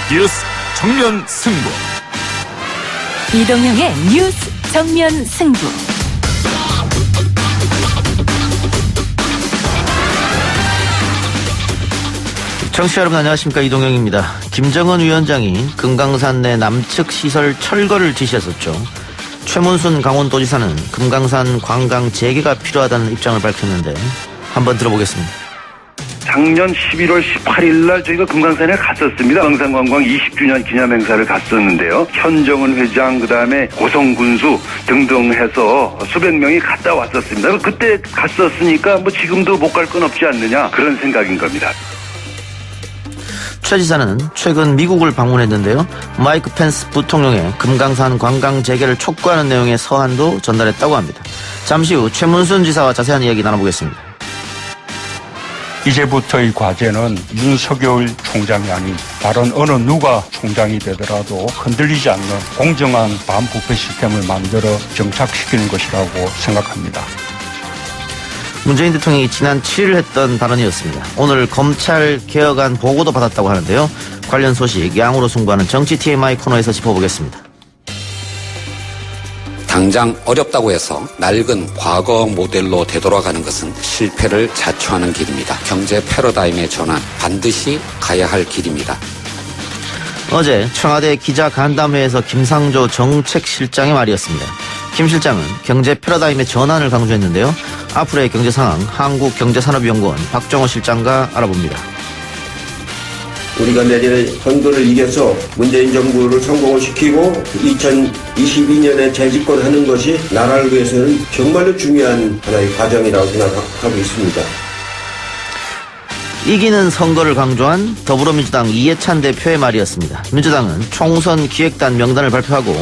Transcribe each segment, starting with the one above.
뉴스 정면 승부. 이동형의 뉴스 정면 승부. 청취자 여러분 안녕하십니까, 이동형입니다. 김정은 위원장이 금강산 내 남측 시설 철거를 지시했었죠. 최문순 강원도지사는 금강산 관광 재개가 필요하다는 입장을 밝혔는데 한번 들어보겠습니다. 작년 11월 18일 날 저희가 금강산에 갔었습니다. 금강산관광 20주년 기념행사를 갔었는데요. 현정은 회장, 그다음에 고성군수 등등 해서 수백 명이 갔다 왔었습니다. 그때 갔었으니까 뭐 지금도 못 갈 건 없지 않느냐, 그런 생각인 겁니다. 최 지사는 최근 미국을 방문했는데요. 마이크 펜스 부통령의 금강산 관광 재개를 촉구하는 내용의 서한도 전달했다고 합니다. 잠시 후 최문순 지사와 자세한 이야기 나눠보겠습니다. 이제부터의 과제는 윤석열 총장이 아닌 다른 어느 누가 총장이 되더라도 흔들리지 않는 공정한 반부패 시스템을 만들어 정착시키는 것이라고 생각합니다. 문재인 대통령이 지난 7일 했던 발언이었습니다. 오늘 검찰 개혁안 보고도 받았다고 하는데요. 관련 소식 양으로 승부하는 정치 TMI 코너에서 짚어보겠습니다. 당장 어렵다고 해서 낡은 과거 모델로 되돌아가는 것은 실패를 자초하는 길입니다. 경제 패러다임의 전환, 반드시 가야 할 길입니다. 어제 청와대 기자 간담회에서 김상조 정책실장의 말이었습니다. 김 실장은 경제 패러다임의 전환을 강조했는데요. 앞으로의 경제 상황 한국경제산업연구원 박정호 실장과 알아봅니다. 우리가 내년에 선거를 이겨서 문재인 정부를 성공을 시키고 2022년에 재집권하는 것이 나라를 위해서는 정말로 중요한 하나의 과정이라고 생각하고 있습니다. 이기는 선거를 강조한 더불어민주당 이해찬 대표의 말이었습니다. 민주당은 총선 기획단 명단을 발표하고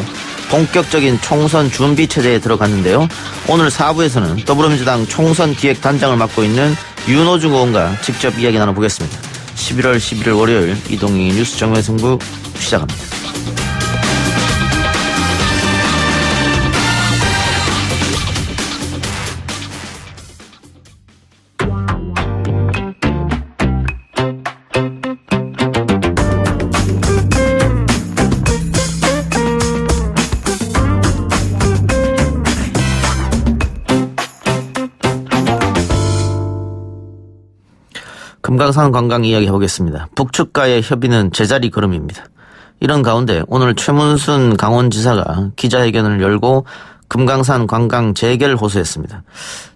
본격적인 총선 준비 체제에 들어갔는데요. 오늘 4부에서는 더불어민주당 총선 기획단장을 맡고 있는 윤호중 의원과 직접 이야기 나눠보겠습니다. 11월 11일 월요일 이동희 뉴스 정면 승부 시작합니다. 금강산 관광 이야기 해보겠습니다. 북측과의 협의는 제자리 걸음입니다. 이런 가운데 오늘 최문순 강원지사가 기자회견을 열고 금강산 관광 재개를 호소했습니다.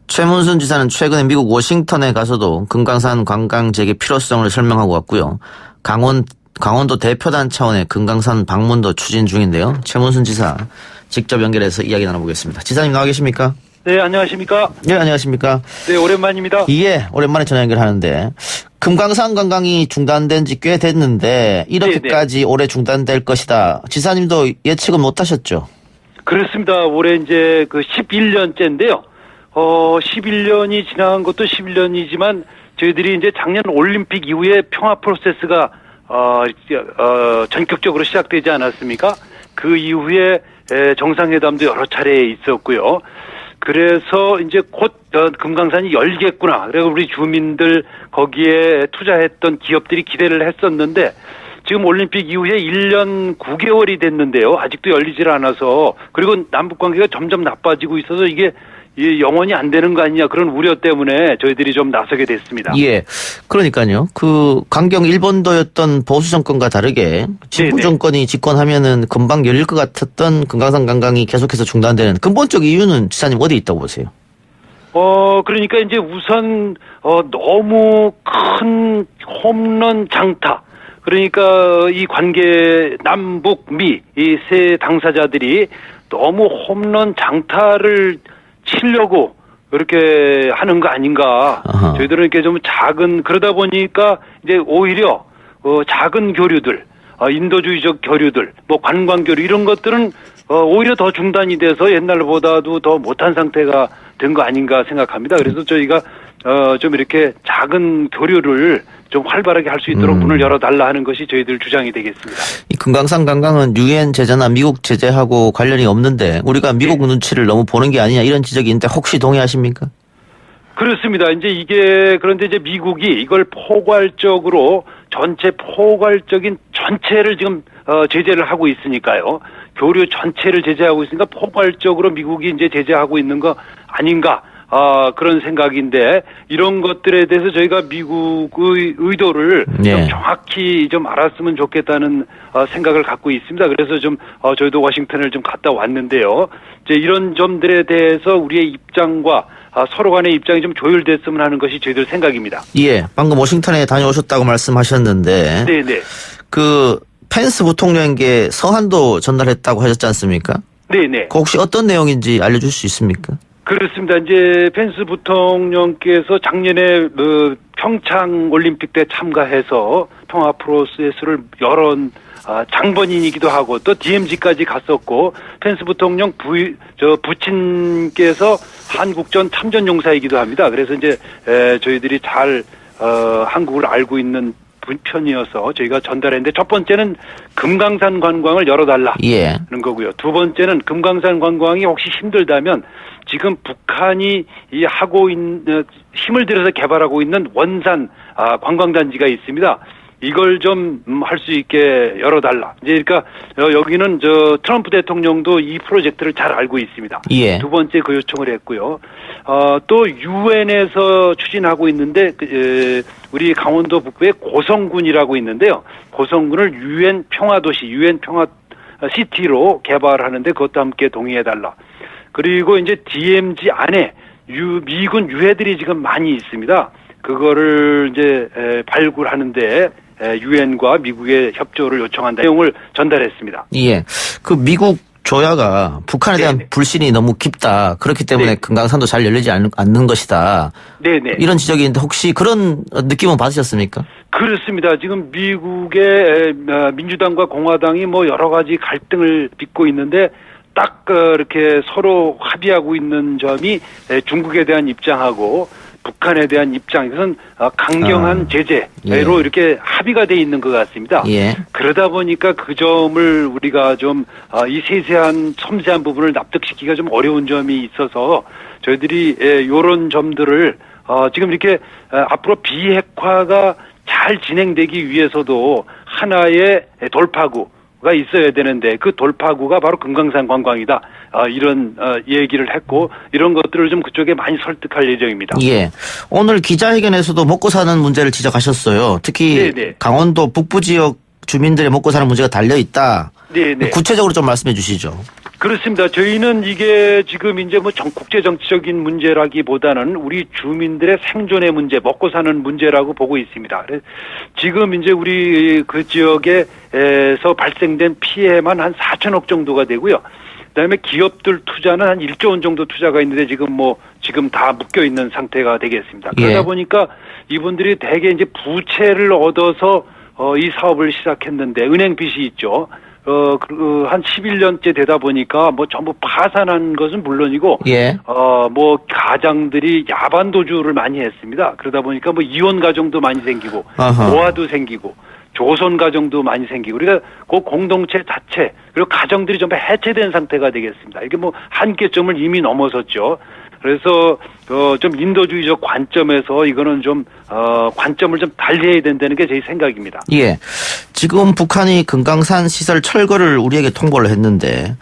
최문순 지사는 최근에 미국 워싱턴에 가서도 금강산 관광 재개 필요성을 설명하고 왔고요. 강원도 대표단 차원의 금강산 방문도 추진 중인데요. 최문순 지사 직접 연결해서 이야기 나눠보겠습니다. 지사님 나와 계십니까? 네, 안녕하십니까? 네, 안녕하십니까? 네, 오랜만입니다. 예, 오랜만에 전화 연결하는데 금강산 관광이 중단된 지 꽤 됐는데 이렇게까지 올해 중단될 것이다. 지사님도 예측은 못하셨죠? 그렇습니다. 올해 이제 그 11년째인데요. 11년이 지난 것도 11년이지만 저희들이 이제 작년 올림픽 이후에 평화 프로세스가 전격적으로 시작되지 않았습니까? 그 이후에 정상회담도 여러 차례 있었고요. 그래서 이제 곧 금강산이 열겠구나. 그리고 우리 주민들 거기에 투자했던 기업들이 기대를 했었는데 지금 올림픽 이후에 1년 9개월이 됐는데요. 아직도 열리질 않아서, 그리고 남북 관계가 점점 나빠지고 있어서 이게 영원히 안 되는 거 아니냐, 그런 우려 때문에 저희들이 좀 나서게 됐습니다. 예. 그러니까요. 그 강경 일본도였던 보수 정권과 다르게 진보 정권이 집권하면은 금방 열릴 것 같았던 금강산 관광이 계속해서 중단되는 근본적 이유는 지사님 어디 있다고 보세요? 그러니까 이제 우선 너무 큰 홈런 장타. 그러니까 이 관계 남북미 이 세 당사자들이 너무 홈런 장타를 치려고 이렇게 하는 거 아닌가. 아하. 저희들은 이렇게 좀 그러다 보니까 이제 오히려 작은 교류들, 인도주의적 교류들, 뭐 관광 교류 이런 것들은 오히려 더 중단이 돼서 옛날보다도 더 못한 상태가 된 거 아닌가 생각합니다. 그래서 저희가 좀 이렇게 작은 교류를 좀 활발하게 할 수 있도록 문을 열어달라 하는 것이 저희들 주장이 되겠습니다. 이 금강산 관광은 유엔 제재나 미국 제재하고 관련이 없는데 우리가 미국 눈치를 너무 보는 게 아니냐 이런 지적이 있는데 혹시 동의하십니까? 그렇습니다. 그런데 이제 미국이 이걸 포괄적으로 전체 포괄적인 전체를 지금 제재를 하고 있으니까요. 교류 전체를 제재하고 있으니까 포괄적으로 미국이 이제 제재하고 있는 거 아닌가. 그런 생각인데 이런 것들에 대해서 저희가 미국의 의도를 좀 정확히 좀 알았으면 좋겠다는 생각을 갖고 있습니다. 그래서 좀 저희도 워싱턴을 좀 갔다 왔는데요. 이제 이런 점들에 대해서 우리의 입장과 서로 간의 입장이 좀 조율됐으면 하는 것이 저희들 생각입니다. 예, 방금 워싱턴에 다녀오셨다고 말씀하셨는데 네네. 그 펜스 부통령에게 서한도 전달했다고 하셨지 않습니까? 네네. 그 혹시 어떤 내용인지 알려줄 수 있습니까? 그렇습니다. 이제 펜스 부통령께서 작년에 평창 올림픽 때 참가해서 통합 프로세스를 열은 장본인이기도 하고 또 DMZ까지 갔었고 펜스 부통령 부친께서 한국전 참전 용사이기도 합니다. 그래서 이제 저희들이 잘 한국을 알고 있는 편이어서 저희가 전달했는데 첫 번째는 금강산 관광을 열어달라는 거고요. 두 번째는 금강산 관광이 혹시 힘들다면 지금 북한이 하고 있는 힘을 들여서 개발하고 있는 원산 관광단지가 있습니다. 이걸 좀 할 수 있게 열어달라. 이제 그러니까 여기는 트럼프 대통령도 이 프로젝트를 잘 알고 있습니다. 예. 두 번째 그 요청을 했고요. 또 유엔에서 추진하고 있는데 우리 강원도 북부에 고성군이라고 있는데요. 고성군을 유엔 평화도시, 유엔 평화시티로 개발하는데 그것도 함께 동의해달라. 그리고 이제 DMZ 안에 미군 유해들이 지금 많이 있습니다. 그거를 이제 발굴하는데 유엔과 미국의 협조를 요청한다 내용을 전달했습니다. 예, 그 미국 조야가 북한에 대한 불신이 너무 깊다. 그렇기 때문에 금강산도 잘 열리지 않는 것이다. 네네. 이런 지적이 있는데 혹시 그런 느낌은 받으셨습니까? 그렇습니다. 지금 미국의 민주당과 공화당이 뭐 여러 가지 갈등을 빚고 있는데 딱 이렇게 서로 합의하고 있는 점이 중국에 대한 입장하고 북한에 대한 입장, 이것은 강경한 제재로 이렇게 합의가 돼 있는 것 같습니다. 그러다 보니까 그 점을 우리가 좀 이 세세한 섬세한 부분을 납득시키기가 좀 어려운 점이 있어서 저희들이 이런 점들을 지금 이렇게 앞으로 비핵화가 잘 진행되기 위해서도 하나의 돌파구가 있어야 되는데 그 돌파구가 바로 금강산 관광이다. 이런 얘기를 했고 이런 것들을 좀 그쪽에 많이 설득할 예정입니다. 예. 오늘 기자회견에서도 먹고 사는 문제를 지적하셨어요. 특히 강원도 북부 지역 주민들의 먹고 사는 문제가 달려 있다. 네네. 구체적으로 좀 말씀해 주시죠. 그렇습니다. 저희는 이게 지금 이제 뭐 국제 정치적인 문제라기보다는 우리 주민들의 생존의 문제, 먹고 사는 문제라고 보고 있습니다. 지금 이제 우리 그 지역에서 발생된 피해만 한 4천억 정도가 되고요. 그다음에 기업들 투자는 한 1조 원 정도 투자가 있는데 지금 다 묶여 있는 상태가 되겠습니다. 그러다 보니까 이분들이 대개 이제 부채를 얻어서 이 사업을 시작했는데 은행 빚이 있죠. 한 11년째 되다 보니까 뭐 전부 파산한 것은 물론이고, 뭐 가장들이 야반도주를 많이 했습니다. 그러다 보니까 뭐 이혼 가정도 많이 생기고, 노화도 생기고, 조선 가정도 많이 생기고, 그러니까 그 공동체 자체, 그리고 가정들이 전부 해체된 상태가 되겠습니다. 이게 뭐 한계점을 이미 넘어섰죠. 그래서 좀 인도주의적 관점에서 이거는 좀 관점을 좀 달리해야 된다는 게 제 생각입니다. 예. 지금 북한이 금강산 시설 철거를 우리에게 통보를 했는데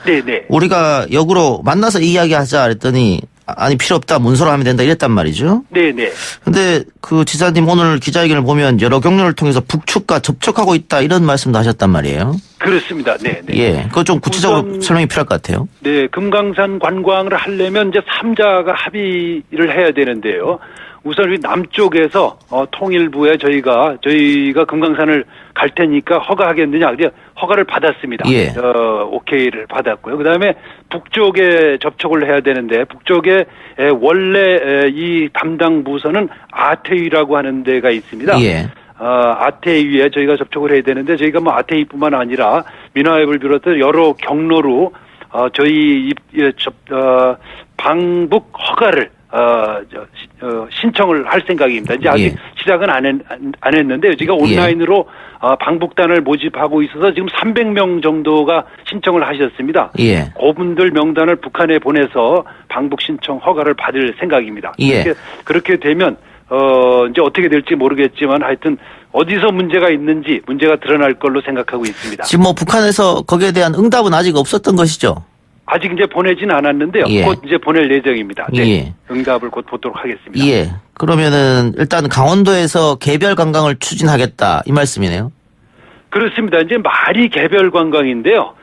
우리가 역으로 만나서 이야기하자 그랬더니 아니 필요 없다 문서로 하면 된다 이랬단 말이죠. 네네. 근데 그 지사님 오늘 기자회견을 보면 여러 경로를 통해서 북측과 접촉하고 있다 이런 말씀도 하셨단 말이에요. 그렇습니다. 네네. 예. 그거 좀 구체적으로 설명이 필요할 것 같아요. 네. 금강산 관광을 하려면 이제 3자가 합의를 해야 되는데요. 우선 우리 남쪽에서 통일부에 저희가 금강산을 갈 테니까 허가하겠느냐. 허가를 받았습니다. 오케이를 받았고요. 그다음에 북쪽에 접촉을 해야 되는데 북쪽에 원래 이 담당 부서는 아태위라고 하는 데가 있습니다. 아태위에 저희가 접촉을 해야 되는데 저희가 뭐 아태위뿐만 아니라 민화협을 비롯해 여러 경로로 저희 방북 허가를 신청을 할 생각입니다. 이제 아직 시작은 안 했는데 저희가 온라인으로 방북단을 모집하고 있어서 지금 300명 정도가 신청을 하셨습니다. 그분들 명단을 북한에 보내서 방북 신청 허가를 받을 생각입니다. 그렇게 되면 이제 어떻게 될지 모르겠지만 하여튼 어디서 문제가 있는지 문제가 드러날 걸로 생각하고 있습니다. 지금 뭐 북한에서 거기에 대한 응답은 아직 없었던 것이죠? 아직 이제 보내진 않았는데요. 예. 곧 이제 보낼 예정입니다. 네. 예. 응답을 곧 보도록 하겠습니다. 예. 그러면은 일단 강원도에서 개별 관광을 추진하겠다 이 말씀이네요. 그렇습니다. 이제 말이 개별 관광인데요.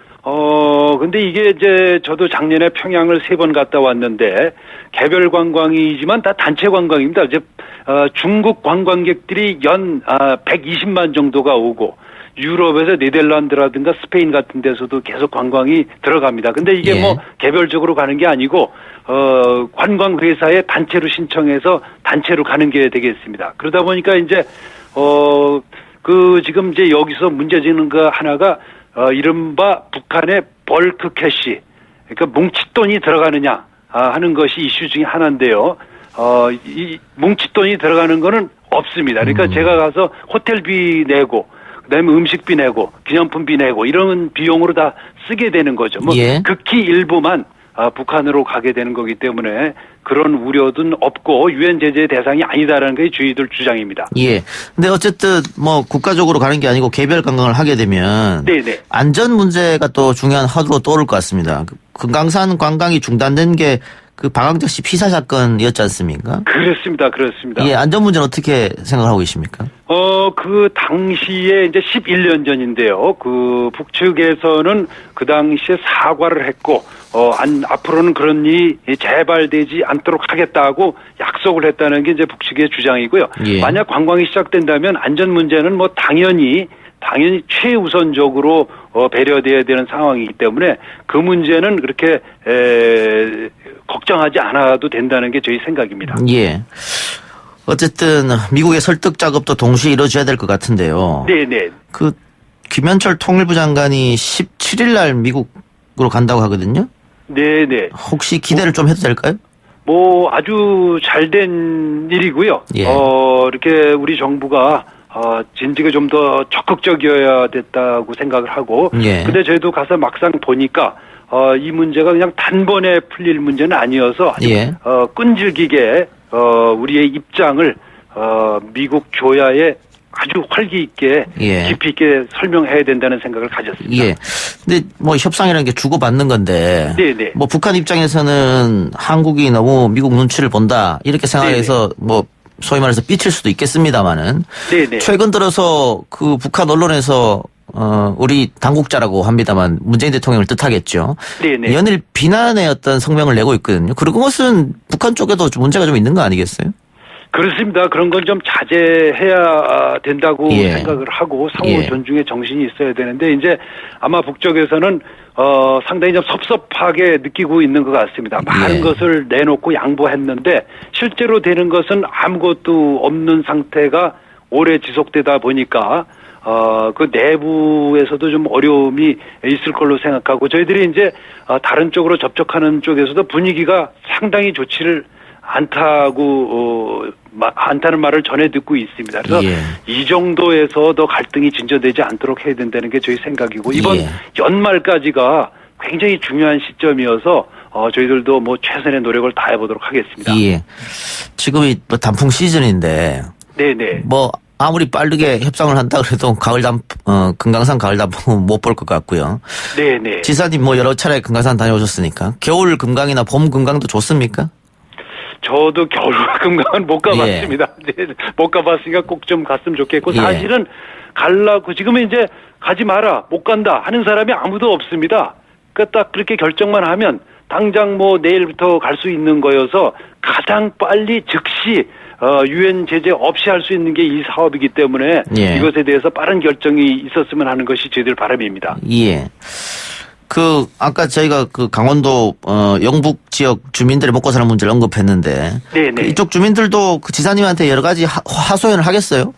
근데 이게 이제 저도 작년에 평양을 3번 갔다 왔는데 개별 관광이지만 다 단체 관광입니다. 이제 중국 관광객들이 연 120만 정도가 오고 유럽에서 네덜란드라든가 스페인 같은 데서도 계속 관광이 들어갑니다. 근데 이게 예. 뭐 개별적으로 가는 게 아니고 관광회사에 단체로 신청해서 단체로 가는 게 되겠습니다. 그러다 보니까 이제 지금 이제 여기서 문제지는 거 하나가 이른바 북한의 벌크 캐시, 그러니까 뭉칫돈이 들어가느냐 하는 것이 이슈 중에 하나인데요. 이 뭉칫돈이 들어가는 거는 없습니다. 그러니까 제가 가서 호텔비 내고 그다음에 음식비 내고 기념품비 내고 이런 비용으로 다 쓰게 되는 거죠. 뭐 예. 극히 일부만 북한으로 가게 되는 거기 때문에 그런 우려는 없고 유엔 제재 대상이 아니다라는 게 저희들 주장입니다. 예. 근데 어쨌든 뭐 국가적으로 가는 게 아니고 개별 관광을 하게 되면 네네. 안전 문제가 또 중요한 화두로 떠오를 것 같습니다. 금강산 관광이 중단된 게 그 방학적 시 피살 사건이었지 않습니까? 그렇습니다. 그렇습니다. 예, 안전 문제는 어떻게 생각하고 계십니까? 그 당시에 이제 11년 전인데요. 그 북측에서는 그 당시에 사과를 했고, 앞으로는 그런 일이 재발되지 않도록 하겠다고 약속을 했다는 게 이제 북측의 주장이고요. 예. 만약 관광이 시작된다면 안전 문제는 뭐 당연히 최우선적으로 배려돼야 되는 상황이기 때문에 그 문제는 그렇게 걱정하지 않아도 된다는 게 저희 생각입니다. 예. 어쨌든 미국의 설득 작업도 동시에 이루어져야 될 것 같은데요. 네네. 그 김현철 통일부 장관이 17일 날 미국으로 간다고 하거든요. 네네. 혹시 기대를 좀 해도 될까요? 뭐 아주 잘된 일이고요. 예. 이렇게 우리 정부가 진즉에 좀 더 적극적이어야 됐다고 생각을 하고. 예. 근데 저희도 가서 막상 보니까 이 문제가 그냥 단번에 풀릴 문제는 아니어서 아주 예. 끈질기게 우리의 입장을 미국 조야에 아주 활기 있게 예. 깊이 있게 설명해야 된다는 생각을 가졌습니다. 예. 근데 뭐 협상이라는 게 주고받는 건데. 네네. 뭐 북한 입장에서는 한국이 너무 미국 눈치를 본다 이렇게 생각해서 뭐 소위 말해서 삐칠 수도 있겠습니다만은. 네네. 최근 들어서 그 북한 언론에서 우리 당국자라고 합니다만 문재인 대통령을 뜻하겠죠. 네네. 연일 비난의 어떤 성명을 내고 있거든요. 그리고 그것은 북한 쪽에도 문제가 좀 있는 거 아니겠어요? 그렇습니다. 그런 건 좀 자제해야 된다고 예. 생각을 하고 상호 예. 존중의 정신이 있어야 되는데 이제 아마 북쪽에서는 상당히 좀 섭섭하게 느끼고 있는 것 같습니다. 많은 예. 것을 내놓고 양보했는데 실제로 되는 것은 아무것도 없는 상태가 오래 지속되다 보니까 그 내부에서도 좀 어려움이 있을 걸로 생각하고 저희들이 이제 다른 쪽으로 접촉하는 쪽에서도 분위기가 상당히 좋지를 않다는 말을 전해 듣고 있습니다. 그래서 예. 이 정도에서 더 갈등이 진전되지 않도록 해야 된다는 게 저희 생각이고 이번 예. 연말까지가 굉장히 중요한 시점이어서 저희들도 뭐 최선의 노력을 다해 보도록 하겠습니다. 예. 지금이 또 단풍 시즌인데 네네. 뭐 아무리 빠르게 협상을 한다 그래도 금강산 가을 단풍은 못 볼 것 같고요. 네네. 지사님 뭐 여러 차례 금강산 다녀오셨으니까 겨울 금강이나 봄 금강도 좋습니까? 저도 겨울 금강은 못 가봤습니다. 네, 못 가봤으니까 꼭 좀 갔으면 좋겠고 예. 사실은 갈라고 지금은 이제 가지 마라 못 간다 하는 사람이 아무도 없습니다. 그러니까 딱 그렇게 결정만 하면 당장 뭐 내일부터 갈 수 있는 거여서 가장 빨리 즉시 유엔 제재 없이 할 수 있는 게 이 사업이기 때문에 예. 이것에 대해서 빠른 결정이 있었으면 하는 것이 저희들 바람입니다. 예. 아까 저희가 그 강원도, 영북 지역 주민들의 먹고 사는 문제를 언급했는데. 네네. 이쪽 주민들도 그 지사님한테 여러 가지 하소연을 하겠어요?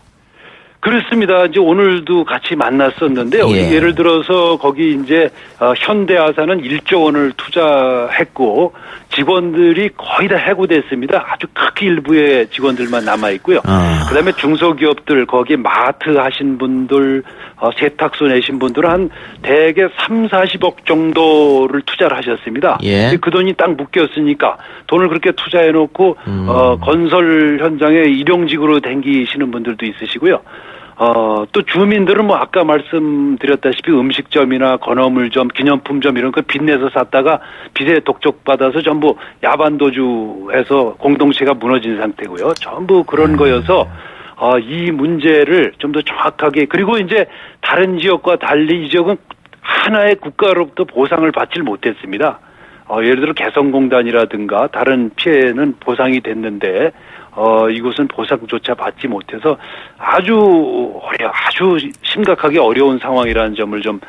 그렇습니다. 이제 오늘도 같이 만났었는데요. 예. 예를 들어서 거기 이제 현대아산은 1조 원을 투자했고 직원들이 거의 다 해고됐습니다. 아주 극히 일부의 직원들만 남아 있고요. 그다음에 중소기업들 거기 마트 하신 분들, 세탁소 내신 분들은 한 대개 3-40억 정도를 투자를 하셨습니다. 예. 그 돈이 딱 묶였으니까 돈을 그렇게 투자해 놓고 건설 현장에 일용직으로 댕기시는 분들도 있으시고요. 또 주민들은 뭐 아까 말씀드렸다시피 음식점이나 건어물점, 기념품점 이런 거 빚내서 샀다가 빚에 독촉받아서 전부 야반도주해서 공동체가 무너진 상태고요. 전부 그런 거여서 이 문제를 좀 더 정확하게, 그리고 이제 다른 지역과 달리 이 지역은 하나의 국가로부터 보상을 받질 못했습니다. 예를 들어 개성공단이라든가 다른 피해는 보상이 됐는데 이곳은 보상조차 받지 못해서 아주 심각하게 어려운 상황이라는 점을 좀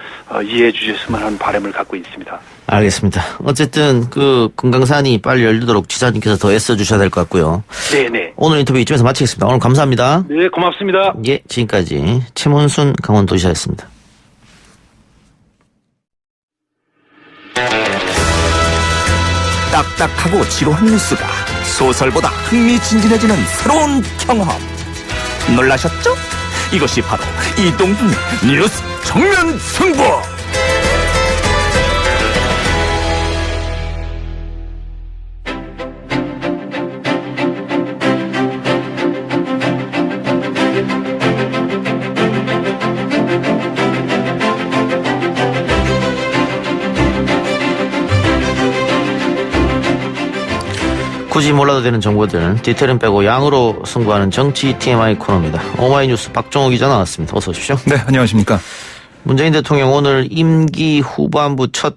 이해해 주셨으면 하는 바람을 갖고 있습니다. 알겠습니다. 어쨌든 그 금강산이 빨리 열리도록 지사님께서 더 애써주셔야 될 것 같고요. 네네. 오늘 인터뷰 이쯤에서 마치겠습니다. 오늘 감사합니다. 네, 고맙습니다. 예, 지금까지 최문순 강원도지사였습니다. 딱딱하고 지루한 뉴스가 소설보다 흥미진진해지는 새로운 경험. 놀라셨죠? 이것이 바로 이동훈의 뉴스 정면 승부. 굳이 몰라도 되는 정보들 디테일은 빼고 양으로 승부하는 정치 TMI 코너입니다. 오마이뉴스 박종호 기자 나왔습니다. 어서 오십시오. 네, 안녕하십니까. 문재인 대통령 오늘 임기 후반부 첫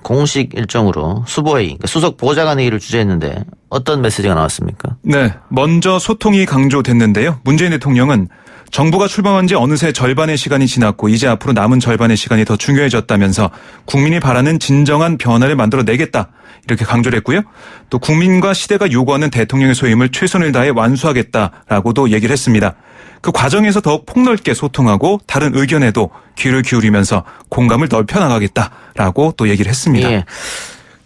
공식 일정으로 수보회의, 그러니까 수석 보좌관 회의를 주재했는데 어떤 메시지가 나왔습니까? 네, 먼저 소통이 강조됐는데요. 문재인 대통령은 정부가 출범한 지 어느새 절반의 시간이 지났고 이제 앞으로 남은 절반의 시간이 더 중요해졌다면서 국민이 바라는 진정한 변화를 만들어내겠다, 이렇게 강조를 했고요. 또 국민과 시대가 요구하는 대통령의 소임을 최선을 다해 완수하겠다라고도 얘기를 했습니다. 그 과정에서 더욱 폭넓게 소통하고 다른 의견에도 귀를 기울이면서 공감을 넓혀나가겠다라고 또 얘기를 했습니다. 예.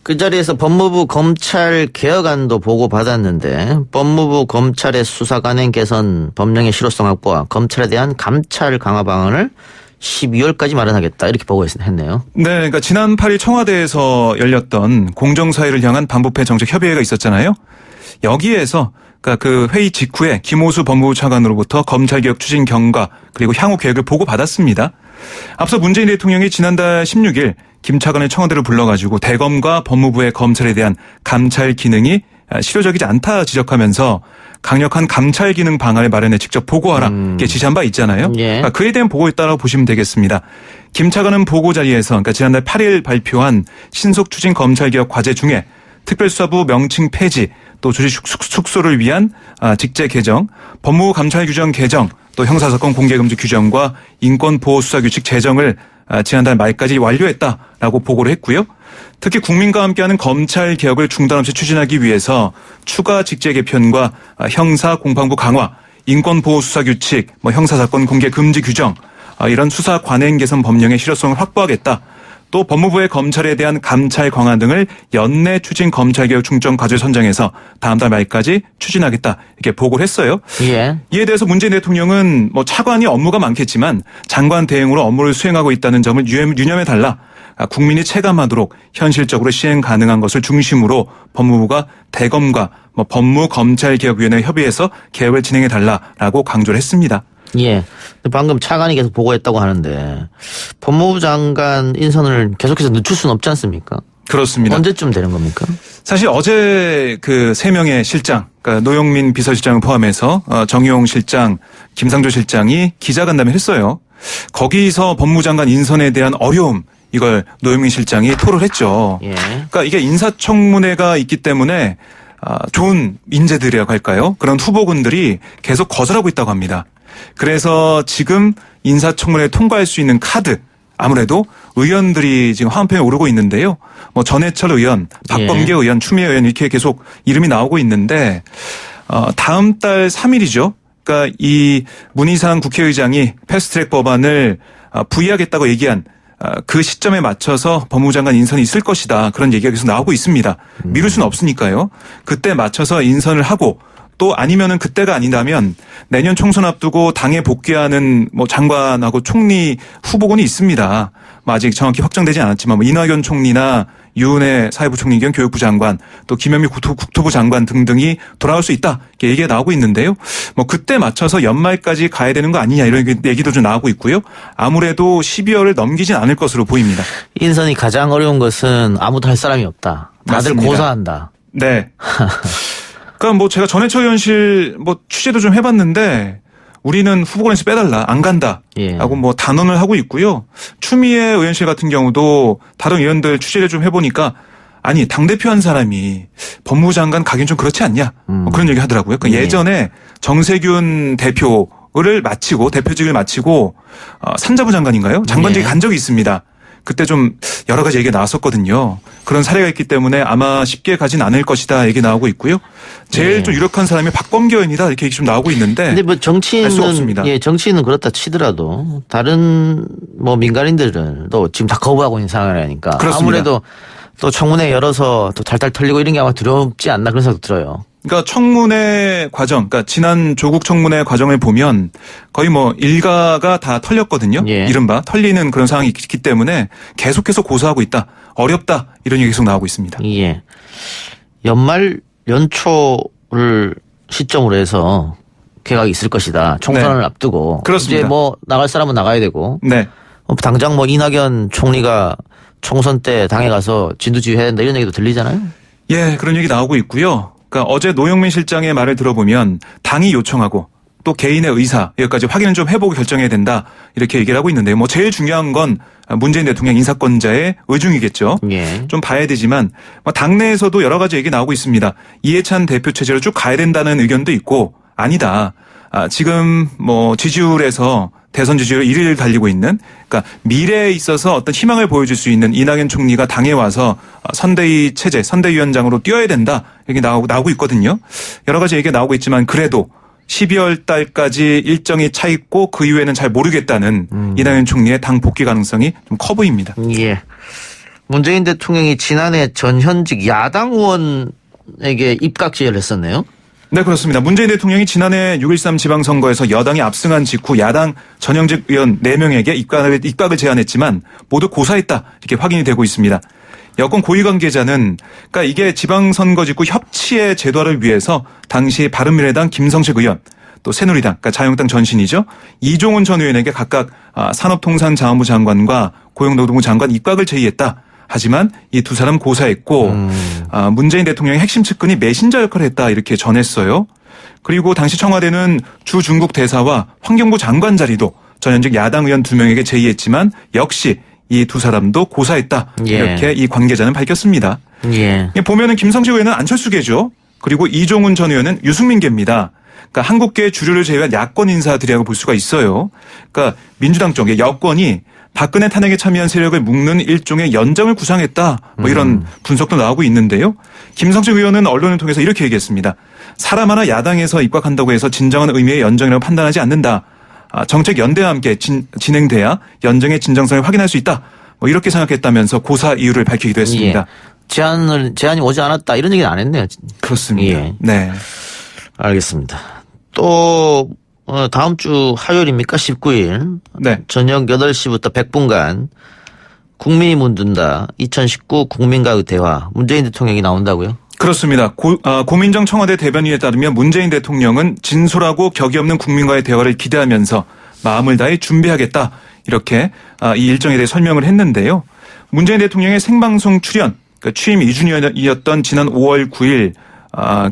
그 자리에서 법무부 검찰 개혁안도 보고받았는데 법무부 검찰의 수사 관행 개선, 법령의 실효성 확보와 검찰에 대한 감찰 강화 방안을 12월까지 마련하겠다, 이렇게 보고했네요. 네, 그러니까 지난 8일 청와대에서 열렸던 공정사회를 향한 반부패 정책 협의회가 있었잖아요. 여기에서 그러니까 그 회의 직후에 김오수 법무부 차관으로부터 검찰개혁 추진 경과 그리고 향후 계획을 보고받았습니다. 앞서 문재인 대통령이 지난달 16일 김 차관을 청와대로 불러가지고 대검과 법무부의 검찰에 대한 감찰 기능이 실효적이지 않다 지적하면서 강력한 감찰 기능 방안을 마련해 직접 보고하라, 이렇게 지시한 바 있잖아요. 예. 그러니까 그에 대한 보고였다라고 보시면 되겠습니다. 김 차관은 보고 자리에서 그러니까 지난달 8일 발표한 신속 추진 검찰개혁 과제 중에 특별수사부 명칭 폐지, 또 조직 축소를 위한 직제 개정, 법무부 감찰 규정 개정, 또 형사사건 공개금지 규정과 인권보호수사규칙 제정을 지난달 말까지 완료했다라고 보고를 했고요. 특히 국민과 함께하는 검찰 개혁을 중단 없이 추진하기 위해서 추가 직제 개편과 형사 공판부 강화, 인권보호수사규칙, 형사사건 공개금지 규정, 이런 수사 관행 개선 법령의 실효성을 확보하겠다. 또 법무부의 검찰에 대한 감찰 강화 등을 연내 추진 검찰개혁 중점 과제 선정해서 다음 달 말까지 추진하겠다, 이렇게 보고를 했어요. 예. 이에 대해서 문재인 대통령은 차관이 업무가 많겠지만 장관 대행으로 업무를 수행하고 있다는 점을 유념해달라. 국민이 체감하도록 현실적으로 시행 가능한 것을 중심으로 법무부가 대검과 법무검찰개혁위원회 협의해서 개혁을 진행해달라라고 강조를 했습니다. 예. 방금 차관이 계속 보고했다고 하는데 법무부 장관 인선을 계속해서 늦출 수는 없지 않습니까? 그렇습니다. 언제쯤 되는 겁니까? 사실 어제 그 3명의 실장, 그러니까 노영민 비서실장을 포함해서 정의용 실장, 김상조 실장이 기자간담회를 했어요. 거기서 법무장관 인선에 대한 어려움, 이걸 노영민 실장이 토로를 했죠. 예. 그러니까 이게 인사청문회가 있기 때문에 좋은 인재들이라고 할까요? 그런 후보군들이 계속 거절하고 있다고 합니다. 그래서 지금 인사청문회 통과할 수 있는 카드, 아무래도 의원들이 지금 화환표에 오르고 있는데요. 전해철 의원, 박범계 의원, 추미애 의원 이렇게 계속 이름이 나오고 있는데 다음 달 3일이죠. 그러니까 이 문희상 국회의장이 패스트트랙 법안을 부의하겠다고 얘기한 그 시점에 맞춰서 법무부 장관 인선이 있을 것이다. 그런 얘기가 계속 나오고 있습니다. 미룰 수는 없으니까요. 그때 맞춰서 인선을 하고 또 아니면은 그때가 아니다면 내년 총선 앞두고 당에 복귀하는 뭐 장관하고 총리 후보군이 있습니다. 뭐 아직 정확히 확정되지 않았지만 뭐 이낙연 총리나 유은혜 사회부총리 겸 교육부 장관 또 김현미 국토부 장관 등등이 돌아올 수 있다. 이렇게 얘기가 나오고 있는데요. 뭐 그때 맞춰서 연말까지 가야 되는 거 아니냐 이런 얘기도 좀 나오고 있고요. 아무래도 12월을 넘기진 않을 것으로 보입니다. 인선이 가장 어려운 것은 아무도 할 사람이 없다. 다들 맞습니다. 고사한다. 네. 그러니까 뭐 제가 전해철 의원실 뭐 취재도 좀 해봤는데 우리는 후보군에서 빼달라 안 간다 하고 뭐 단언을 하고 있고요. 추미애 의원실 같은 경우도 다른 의원들 취재를 좀 해보니까 아니 당대표 한 사람이 법무부 장관 가긴 좀 그렇지 않냐 뭐 그런 얘기 하더라고요. 그러니까 예전에 정세균 대표를 마치고 대표직을 마치고 산자부 장관인가요? 장관직에 간 적이 있습니다. 그때 좀 여러 가지 얘기가 나왔었거든요. 그런 사례가 있기 때문에 아마 쉽게 가진 않을 것이다 얘기 나오고 있고요. 제일 좀 유력한 사람이 박범계 의원이다 이렇게 얘기 좀 나오고 있는데. 근데 뭐 알 수 없습니다. 정치인은 그렇다 치더라도 다른 뭐 민간인들도 지금 다 거부하고 있는 상황이라니까. 그렇습니다. 아무래도 또 청문회 열어서 또 탈탈 털리고 이런 게 아마 두렵지 않나 그런 생각도 들어요. 그러니까 청문회 과정, 그러니까 지난 조국 청문회 과정을 보면 거의 뭐 일가가 다 털렸거든요. 이른바 털리는 그런 상황이 있기 때문에 계속해서 고소하고 있다. 어렵다. 이런 얘기 계속 나오고 있습니다. 예. 연말 연초를 시점으로 해서 개각이 있을 것이다. 총선을 앞두고. 그렇습니다. 이제 뭐 나갈 사람은 나가야 되고. 네. 당장 뭐 이낙연 총리가 총선 때 당에 가서 진두지휘해야 된다 이런 얘기도 들리잖아요. 예, 그런 얘기 나오고 있고요. 그러니까 어제 노영민 실장의 말을 들어보면 당이 요청하고 또 개인의 의사 여기까지 확인을 좀 해보고 결정해야 된다 이렇게 얘기를 하고 있는데 뭐 제일 중요한 건 문재인 대통령 인사권자의 의중이겠죠. 좀 봐야 되지만 당내에서도 여러 가지 얘기 나오고 있습니다. 이해찬 대표 체제로 쭉 가야 된다는 의견도 있고 아니다. 지금 뭐 지지율에서 대선 지지율 1위를 달리고 있는 그러니까 미래에 있어서 어떤 희망을 보여줄 수 있는 이낙연 총리가 당에 와서 선대위 체제, 선대위원장으로 뛰어야 된다. 얘기 나오고 있거든요. 여러 가지 얘기가 나오고 있지만 그래도 12월 달까지 일정이 차 있고 그 이후에는 잘 모르겠다는 이낙연 총리의 당 복귀 가능성이 좀 커 보입니다. 예. 문재인 대통령이 지난해 전현직 야당 의원에게 입각 지휘를 했었네요. 네, 그렇습니다. 문재인 대통령이 지난해 6.13 지방선거에서 여당이 압승한 직후 야당 전형직 의원 4명에게 입각을 제안했지만 모두 고사했다. 이렇게 확인이 되고 있습니다. 여권 고위 관계자는 그러니까 이게 지방선거 직후 협치의 제도화를 위해서 당시 바른미래당 김성식 의원 또 새누리당 그러니까 자유한국당 전신이죠. 이종훈 전 의원에게 각각 산업통상자원부 장관과 고용노동부 장관 입각을 제의했다. 하지만 이 두 사람 고사했고 문재인 대통령의 핵심 측근이 메신저 역할을 했다 이렇게 전했어요. 그리고 당시 청와대는 주 중국 대사와 환경부 장관 자리도 전현직 야당 의원 2명에게 제의했지만 역시 이 두 사람도 고사했다. 이렇게 이 관계자는 밝혔습니다. 보면은 김성식 의원은 안철수계죠. 그리고 이종훈 전 의원은 유승민계입니다. 그러니까 한국계 주류를 제외한 야권 인사들이라고 볼 수가 있어요. 그러니까 민주당 쪽에 여권이 박근혜 탄핵에 참여한 세력을 묶는 일종의 연정을 구상했다. 뭐 이런 분석도 나오고 있는데요. 김성식 의원은 언론을 통해서 이렇게 얘기했습니다. 사람 하나 야당에서 입각한다고 해서 진정한 의미의 연정이라고 판단하지 않는다. 정책 연대와 함께 진행돼야 연정의 진정성을 확인할 수 있다. 뭐 이렇게 생각했다면서 고사 이유를 밝히기도 했습니다. 제안이 오지 않았다 이런 얘기는 안 했네요. 그렇습니다. 네. 알겠습니다. 또 다음 주 화요일입니까? 19일. 네. 저녁 8시부터 100분간 국민이 묻는다. 2019 국민과의 대화. 문재인 대통령이 나온다고요? 그렇습니다. 고민정 청와대 대변인에 따르면 문재인 대통령은 진솔하고 격이 없는 국민과의 대화를 기대하면서 마음을 다해 준비하겠다. 이렇게 이 일정에 대해 설명을 했는데요. 문재인 대통령의 생방송 출연, 그러니까 취임 2주년이었던 지난 5월 9일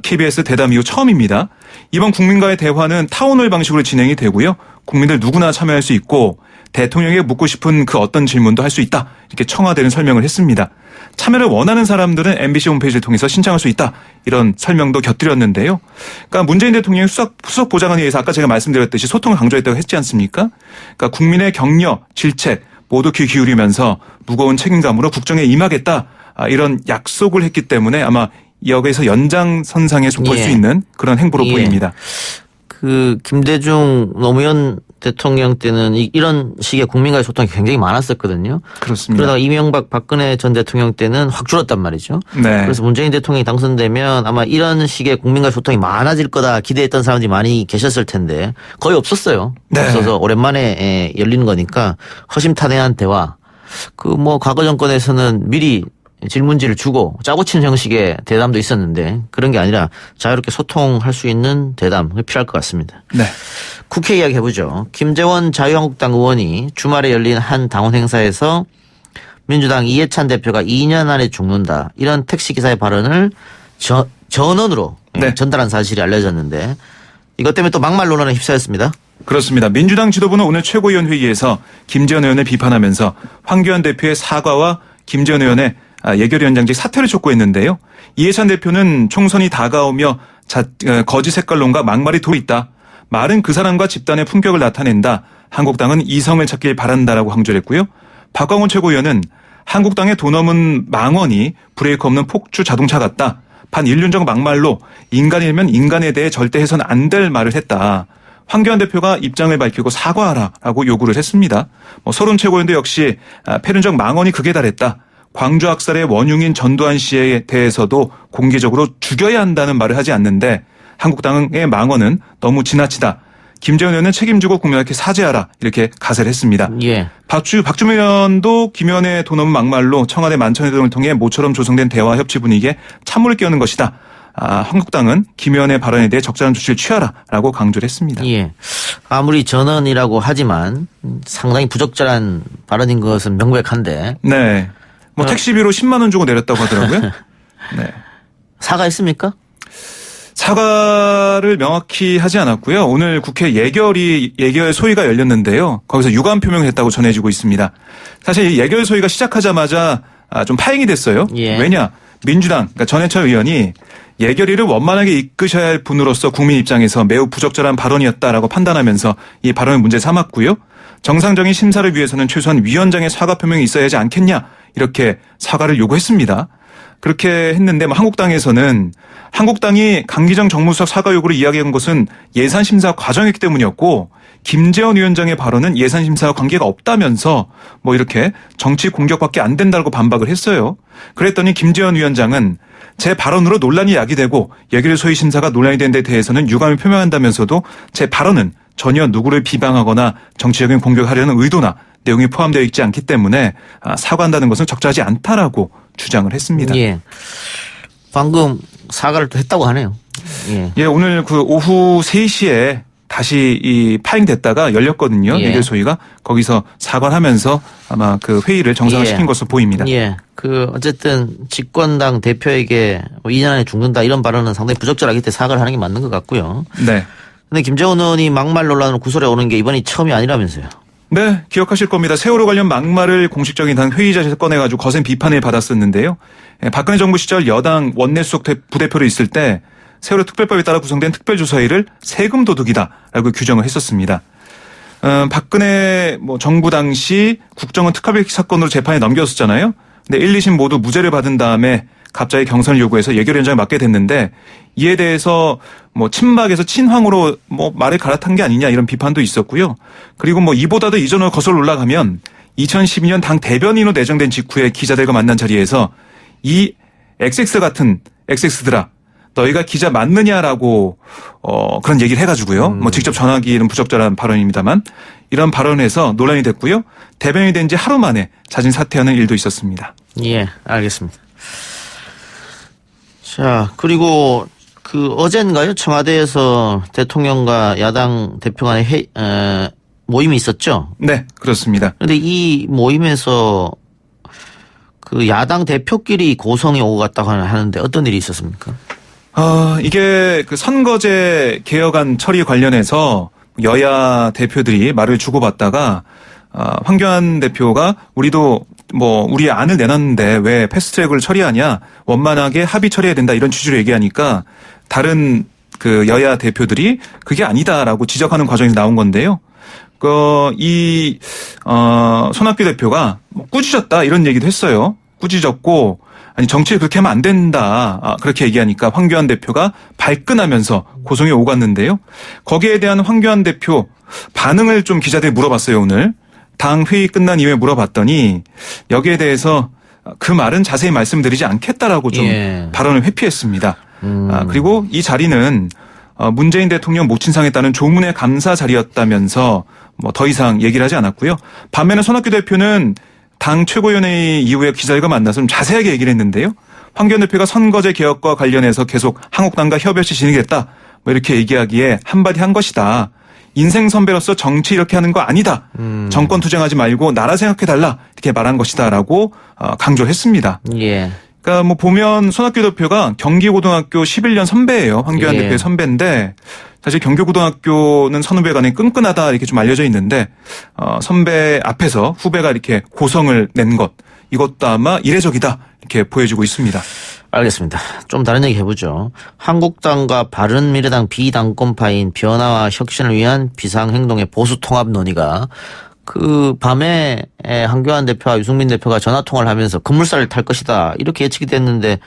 KBS 대담 이후 처음입니다. 이번 국민과의 대화는 타운홀 방식으로 진행이 되고요. 국민들 누구나 참여할 수 있고 대통령에게 묻고 싶은 그 어떤 질문도 할 수 있다. 이렇게 청와대는 설명을 했습니다. 참여를 원하는 사람들은 MBC 홈페이지를 통해서 신청할 수 있다. 이런 설명도 곁들였는데요. 그러니까 문재인 대통령이 수석 보좌관에 의해서 아까 제가 말씀드렸듯이 소통을 강조했다고 했지 않습니까? 그러니까 국민의 격려, 질책 모두 귀 기울이면서 무거운 책임감으로 국정에 임하겠다. 이런 약속을 했기 때문에 아마 여기에서 연장선상에 속할 수 있는 그런 행보로 보입니다. 김대중 노무현 대통령 때는 이런 식의 국민과의 소통이 굉장히 많았었거든요. 그렇습니다. 그러다가 이명박 박근혜 전 대통령 때는 확 줄었단 말이죠. 네. 그래서 문재인 대통령이 당선되면 아마 이런 식의 국민과의 소통이 많아질 거다 기대했던 사람들이 많이 계셨을 텐데 거의 없었어요. 네. 없어서 오랜만에 열리는 거니까 허심탄회한 대화. 과거 정권에서는 미리 질문지를 주고 짜고 치는 형식의 대담도 있었는데 그런 게 아니라 자유롭게 소통할 수 있는 대담 필요할 것 같습니다. 네. 국회 이야기 해보죠. 김재원 자유한국당 의원이 주말에 열린 한 당원 행사에서 민주당 이해찬 대표가 2년 안에 죽는다. 이런 택시기사의 발언을 전원으로 네. 전달한 사실이 알려졌는데 이것 때문에 또 막말 논란에 휩싸였습니다. 그렇습니다. 민주당 지도부는 오늘 최고위원 회의에서 김재원 의원을 비판하면서 황교안 대표의 사과와 김재원 의원의 예결위원장직 사퇴를 촉구했는데요. 이해찬 대표는 총선이 다가오며 거짓 색깔론과 막말이 도로 있다. 말은 그 사람과 집단의 품격을 나타낸다. 한국당은 이성을 찾길 바란다라고 강조를 했고요. 박광훈 최고위원은 한국당의 돈 없는 망언이 브레이크 없는 폭주 자동차 같다. 반인륜적 막말로 인간이면 인간에 대해 절대 해서는 안 될 말을 했다. 황교안 대표가 입장을 밝히고 사과하라라고 요구를 했습니다. 서른 최고위원도 역시 패륜적 망언이 극에 달했다. 광주 학살의 원흉인 전두환 씨에 대해서도 공개적으로 죽여야 한다는 말을 하지 않는데 한국당의 망언은 너무 지나치다. 김재원 의원은 책임지고 국민에게 사죄하라 이렇게 가세를 했습니다. 예. 박주민 의원도 김 의원의 돈 없는 막말로 청와대 만천회 등을 통해 모처럼 조성된 대화 협치 분위기에 찬물을 끼얹는 것이다. 한국당은 김 의원의 발언에 대해 적절한 조치를 취하라라고 강조를 했습니다. 예. 아무리 전언이라고 하지만 상당히 부적절한 발언인 것은 명백한데. 네. 택시비로 10만 원 주고 내렸다고 하더라고요. 네. 사과했습니까? 사과를 명확히 하지 않았고요. 오늘 국회 예결 소위가 열렸는데요. 거기서 유감 표명을 했다고 전해지고 있습니다. 사실 이 예결 소위가 시작하자마자 좀 파행이 됐어요. 예. 왜냐? 민주당, 그러니까 전해철 의원이 예결위를 원만하게 이끄셔야 할 분으로서 국민 입장에서 매우 부적절한 발언이었다라고 판단하면서 이 발언을 문제 삼았고요. 정상적인 심사를 위해서는 최소한 위원장의 사과 표명이 있어야 하지 않겠냐 이렇게 사과를 요구했습니다. 그렇게 했는데 한국당에서는 한국당이 강기정 정무수석 사과 요구를 이야기한 것은 예산심사 과정이기 때문이었고 김재원 위원장의 발언은 예산심사와 관계가 없다면서 이렇게 정치 공격밖에 안 된다고 반박을 했어요. 그랬더니 김재원 위원장은 제 발언으로 논란이 야기되고 예결위 소위 심사가 논란이 된 데 대해서는 유감을 표명한다면서도 제 발언은 전혀 누구를 비방하거나 정치적인 공격하려는 의도나 내용이 포함되어 있지 않기 때문에 사과한다는 것은 적절하지 않다라고 주장을 했습니다. 예. 방금 사과를 또 했다고 하네요. 예. 예, 오늘 오후 3시에 다시 이 파행됐다가 열렸거든요. 예. 예결 소위가 거기서 사과를 하면서 아마 그 회의를 정상화시킨 예. 것으로 보입니다. 예. 어쨌든 집권당 대표에게 2년 안에 죽는다 이런 발언은 상당히 부적절하기 때문에 사과를 하는 게 맞는 것 같고요. 네. 근데 김재원 의원이 막말 논란으로 구설에 오는 게 이번이 처음이 아니라면서요. 네, 기억하실 겁니다. 세월호 관련 막말을 공식적인 당 회의 자리에서 꺼내가지고 거센 비판을 받았었는데요. 박근혜 정부 시절 여당 원내수석 부대표로 있을 때 세월호 특별법에 따라 구성된 특별조사위를 세금 도둑이다라고 규정을 했었습니다. 박근혜 정부 당시 국정원 특활비 사건으로 재판에 넘겼었잖아요. 근데 1, 2심 모두 무죄를 받은 다음에 갑자기 경선을 요구해서 예결위원장을 맡게 됐는데 이에 대해서 친박에서 친황으로 말을 갈아탄 게 아니냐 이런 비판도 있었고요. 그리고 이보다도 이전으로 거슬러 올라가면 2012년 당 대변인으로 내정된 직후에 기자들과 만난 자리에서 이 XX 같은 XX들아 너희가 기자 맞느냐라고 그런 얘기를 해가지고요. 직접 전하기는 부적절한 발언입니다만 이런 발언에서 논란이 됐고요. 대변인이 된 지 하루 만에 자진 사퇴하는 일도 있었습니다. 예, 알겠습니다. 자, 그리고 어젠가요? 청와대에서 대통령과 야당 대표 간의 모임이 있었죠? 네, 그렇습니다. 그런데 이 모임에서 야당 대표끼리 고성이 오고 갔다고 하는데 어떤 일이 있었습니까? 이게 선거제 개혁안 처리 관련해서 여야 대표들이 말을 주고받다가 황교안 대표가 우리도 우리의 안을 내놨는데 왜 패스트트랙을 처리하냐 원만하게 합의 처리해야 된다 이런 취지로 얘기하니까 다른 여야 대표들이 그게 아니다라고 지적하는 과정에서 나온 건데요. 손학규 대표가 꾸짖었다 이런 얘기도 했어요. 꾸짖었고 아니 정치를 그렇게 하면 안 된다. 그렇게 얘기하니까 황교안 대표가 발끈하면서 고성에 오갔는데요. 거기에 대한 황교안 대표 반응을 좀 기자들이 물어봤어요. 오늘 당 회의 끝난 이후에 물어봤더니 여기에 대해서 그 말은 자세히 말씀드리지 않겠다라고 좀 발언을 회피했습니다. 그리고 이 자리는 문재인 대통령 모친상에 따른 조문의 감사 자리였다면서 뭐 더 이상 얘기를 하지 않았고요. 반면에 손학규 대표는 당 최고위원회 이후에 기자들과 만나서 좀 자세하게 얘기를 했는데요. 황교안 대표가 선거제 개혁과 관련해서 계속 한국당과 협의없이 진행했다. 뭐 이렇게 얘기하기에 한마디 한 것이다. 인생 선배로서 정치 이렇게 하는 거 아니다. 정권 투쟁하지 말고 나라 생각해달라. 이렇게 말한 것이다라고 강조했습니다. 예. 그러니까 뭐 보면 손학규 대표가 경기고등학교 11년 선배예요. 황교안 대표의 선배인데 사실 경기고등학교는 선후배 간에 끈끈하다 이렇게 좀 알려져 있는데 선배 앞에서 후배가 이렇게 고성을 낸 것 이것도 아마 이례적이다 이렇게 보여지고 있습니다. 알겠습니다. 좀 다른 얘기 해보죠. 한국당과 바른미래당 비당권파인 변화와 혁신을 위한 비상행동의 보수통합 논의가 그 밤에 황교안 대표와 유승민 대표가 전화통화를 하면서 급물살을 탈 것이다 이렇게 예측이 됐는데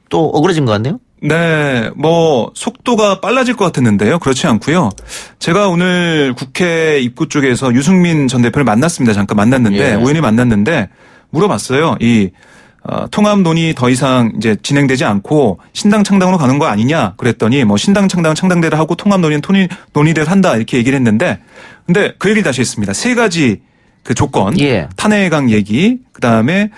또 어그러진 것 같네요. 네, 뭐 속도가 빨라질 것 같았는데요. 그렇지 않고요. 제가 오늘 국회 입구 쪽에서 유승민 전 대표를 만났습니다. 잠깐 만났는데 우연히 만났는데 물어봤어요. 이 통합 논의 더 이상 이제 진행되지 않고 신당 창당으로 가는 거 아니냐 그랬더니 뭐 신당 창당은 창당대로 하고 통합 논의는 논의대로 한다 이렇게 얘기를 했는데 근데 그 얘기를 다시 했습니다. 세 가지 그 조건 탄핵강 얘기 그다음에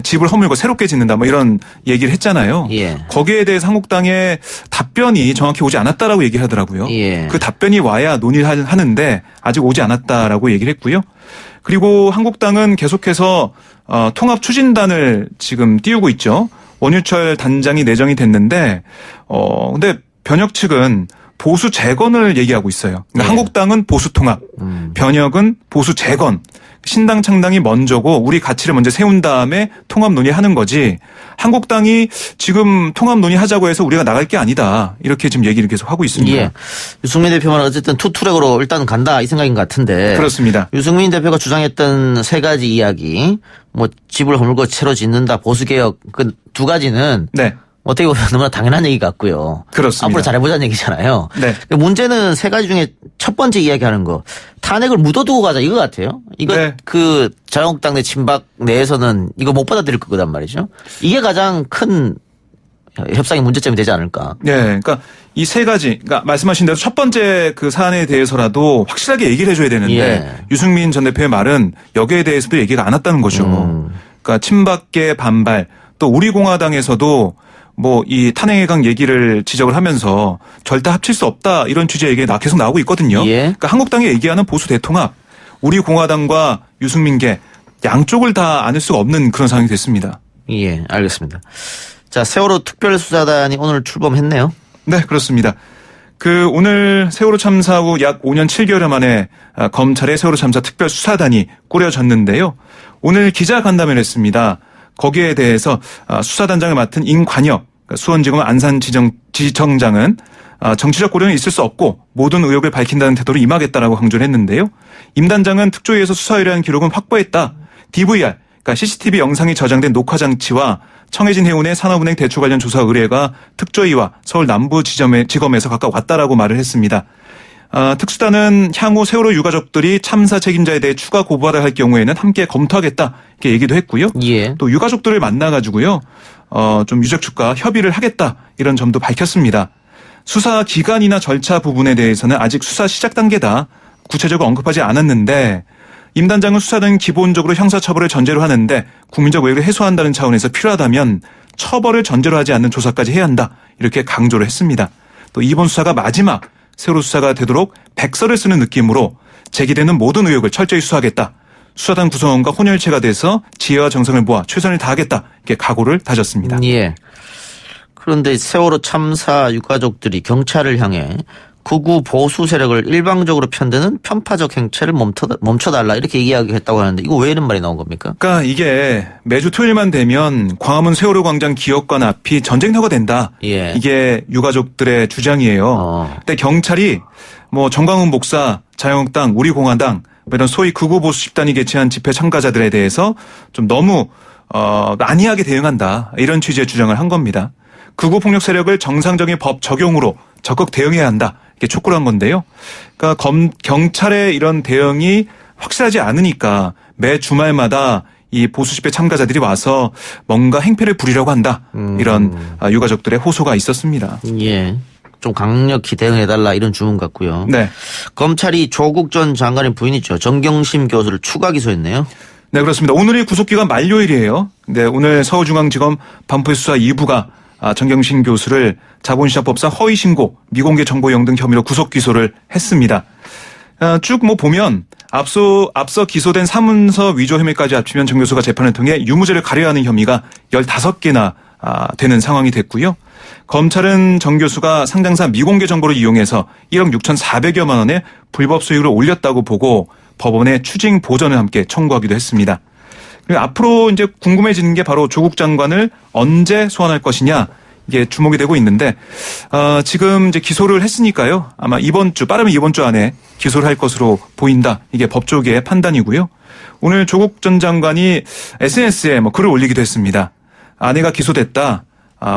집을 허물고 새롭게 짓는다 뭐 이런 얘기를 했잖아요. 거기에 대해서 한국당의 답변이 정확히 오지 않았다라고 얘기를 하더라고요. 그 답변이 와야 논의를 하는데 아직 오지 않았다라고 얘기를 했고요. 그리고 한국당은 계속해서 통합 추진단을 지금 띄우고 있죠. 원유철 단장이 내정이 됐는데 근데 변혁 측은 보수 재건을 얘기하고 있어요. 그러니까 한국당은 보수 통합, 변혁은 보수 재건. 신당 창당이 먼저고 우리 가치를 먼저 세운 다음에 통합 논의하는 거지. 한국당이 지금 통합 논의하자고 해서 우리가 나갈 게 아니다. 이렇게 지금 얘기를 계속 하고 있습니다. 유승민 대표는 어쨌든 투트랙으로 일단 간다 이 생각인 것 같은데. 그렇습니다. 유승민 대표가 주장했던 세 가지 이야기, 뭐 집을 허물고 채로 짓는다, 보수개혁 그 두 가지는 어떻게 보면 너무나 당연한 얘기 같고요. 그렇습니다. 앞으로 잘해보자는 얘기잖아요. 문제는 세 가지 중에 첫 번째 이야기하는 거 탄핵을 묻어두고 가자 이거 같아요. 이거 그 자유한국당 내 친박 내에서는 이거 못 받아들일 거단 말이죠. 이게 가장 큰 협상의 문제점이 되지 않을까. 그러니까 이 세 가지, 그러니까 말씀하신 대로 첫 번째 그 사안에 대해서라도 확실하게 얘기를 해줘야 되는데 유승민 전 대표의 말은 여기에 대해서도 얘기가 안 왔다는 거죠. 그러니까 친박계 반발 또 우리 공화당에서도 뭐 이 탄핵강 얘기를 지적을 하면서 절대 합칠 수 없다 이런 취지의 얘기가 계속 나오고 있거든요. 그러니까 한국당이 얘기하는 보수 대통합, 우리 공화당과 유승민계 양쪽을 다 안을 수가 없는 그런 상황이 됐습니다. 알겠습니다. 자, 세월호 특별수사단이 오늘 출범했네요. 네, 그렇습니다. 그 오늘 세월호 참사 후 약 5년 7개월 만에 검찰의 세월호 참사 특별수사단이 꾸려졌는데요. 오늘 기자간담회를 했습니다. 거기에 대해서 수사단장을 맡은 임관혁 수원지검 안산지청장은 정치적 고려는 있을 수 없고 모든 의혹을 밝힌다는 태도로 임하겠다라고 강조를 했는데요. 임 단장은 특조위에서 수사 의뢰한 기록은 확보했다. DVR, 그러니까 CCTV 영상이 저장된 녹화장치와 청해진 해운의 산업은행 대출 관련 조사 의뢰가 특조위와 서울 남부지검에서 각각 왔다라고 말을 했습니다. 특수단은 향후 세월호 유가족들이 참사 책임자에 대해 추가 고발을 할 경우에는 함께 검토하겠다 이렇게 얘기도 했고요. 또 유가족들을 만나가지고요, 좀 유족 측과 협의를 하겠다 이런 점도 밝혔습니다. 수사 기간이나 절차 부분에 대해서는 아직 수사 시작 단계다. 구체적으로 언급하지 않았는데 임 단장은 수사는 기본적으로 형사처벌을 전제로 하는데 국민적 오해를 해소한다는 차원에서 필요하다면 처벌을 전제로 하지 않는 조사까지 해야 한다 이렇게 강조를 했습니다. 또 이번 수사가 마지막 세월호 수사가 되도록 백서를 쓰는 느낌으로 제기되는 모든 의혹을 철저히 수사하겠다. 수사단 구성원과 혼혈체가 돼서 지혜와 정성을 모아 최선을 다하겠다. 이렇게 각오를 다졌습니다. 그런데 세월호 참사 유가족들이 경찰을 향해 극우 보수 세력을 일방적으로 편드는 편파적 행체를 멈춰달라 이렇게 얘기하겠다고 하는데 이거 왜 이런 말이 나온 겁니까? 그러니까 이게 매주 토요일만 되면 광화문 세월호 광장 기업관 앞이 전쟁터가 된다. 이게 유가족들의 주장이에요. 근데 경찰이 뭐 정광훈 목사, 자유한국당, 우리공화당 이런 소위 극우 보수 집단이 개최한 집회 참가자들에 대해서 좀 너무 안이하게 대응한다. 이런 취지의 주장을 한 겁니다. 극우 폭력 세력을 정상적인 법 적용으로 적극 대응해야 한다. 이렇게 촉구를 한 건데요. 그러니까 경찰의 이런 대응이 확실하지 않으니까 매 주말마다 이 보수 집회 참가자들이 와서 뭔가 행패를 부리려고 한다. 이런 유가족들의 호소가 있었습니다. 예. 좀 강력히 대응해달라 이런 주문 같고요. 네. 검찰이 조국 전 장관의 부인이죠. 정경심 교수를 추가 기소했네요. 네, 그렇습니다. 오늘이 구속기간 만료일이에요. 네, 오늘 서울중앙지검 반부수사 2부가 정경심 교수를 자본시장법상 허위신고, 미공개 정보용 등 혐의로 구속 기소를 했습니다. 쭉 보면 앞서 기소된 사문서 위조 혐의까지 합치면 정 교수가 재판을 통해 유무죄를 가려야 하는 혐의가 15개나 되는 상황이 됐고요. 검찰은 정 교수가 상장사 미공개 정보를 이용해서 1억 6,400여만 원의 불법 수익을 올렸다고 보고 법원에 추징 보전을 함께 청구하기도 했습니다. 그리고 앞으로 이제 궁금해지는 게 바로 조국 장관을 언제 소환할 것이냐 이게 주목이 되고 있는데 지금 이제 기소를 했으니까요. 아마 빠르면 이번 주 안에 기소를 할 것으로 보인다. 이게 법조계의 판단이고요. 오늘 조국 전 장관이 SNS에 글을 올리기도 했습니다. 아내가 기소됐다.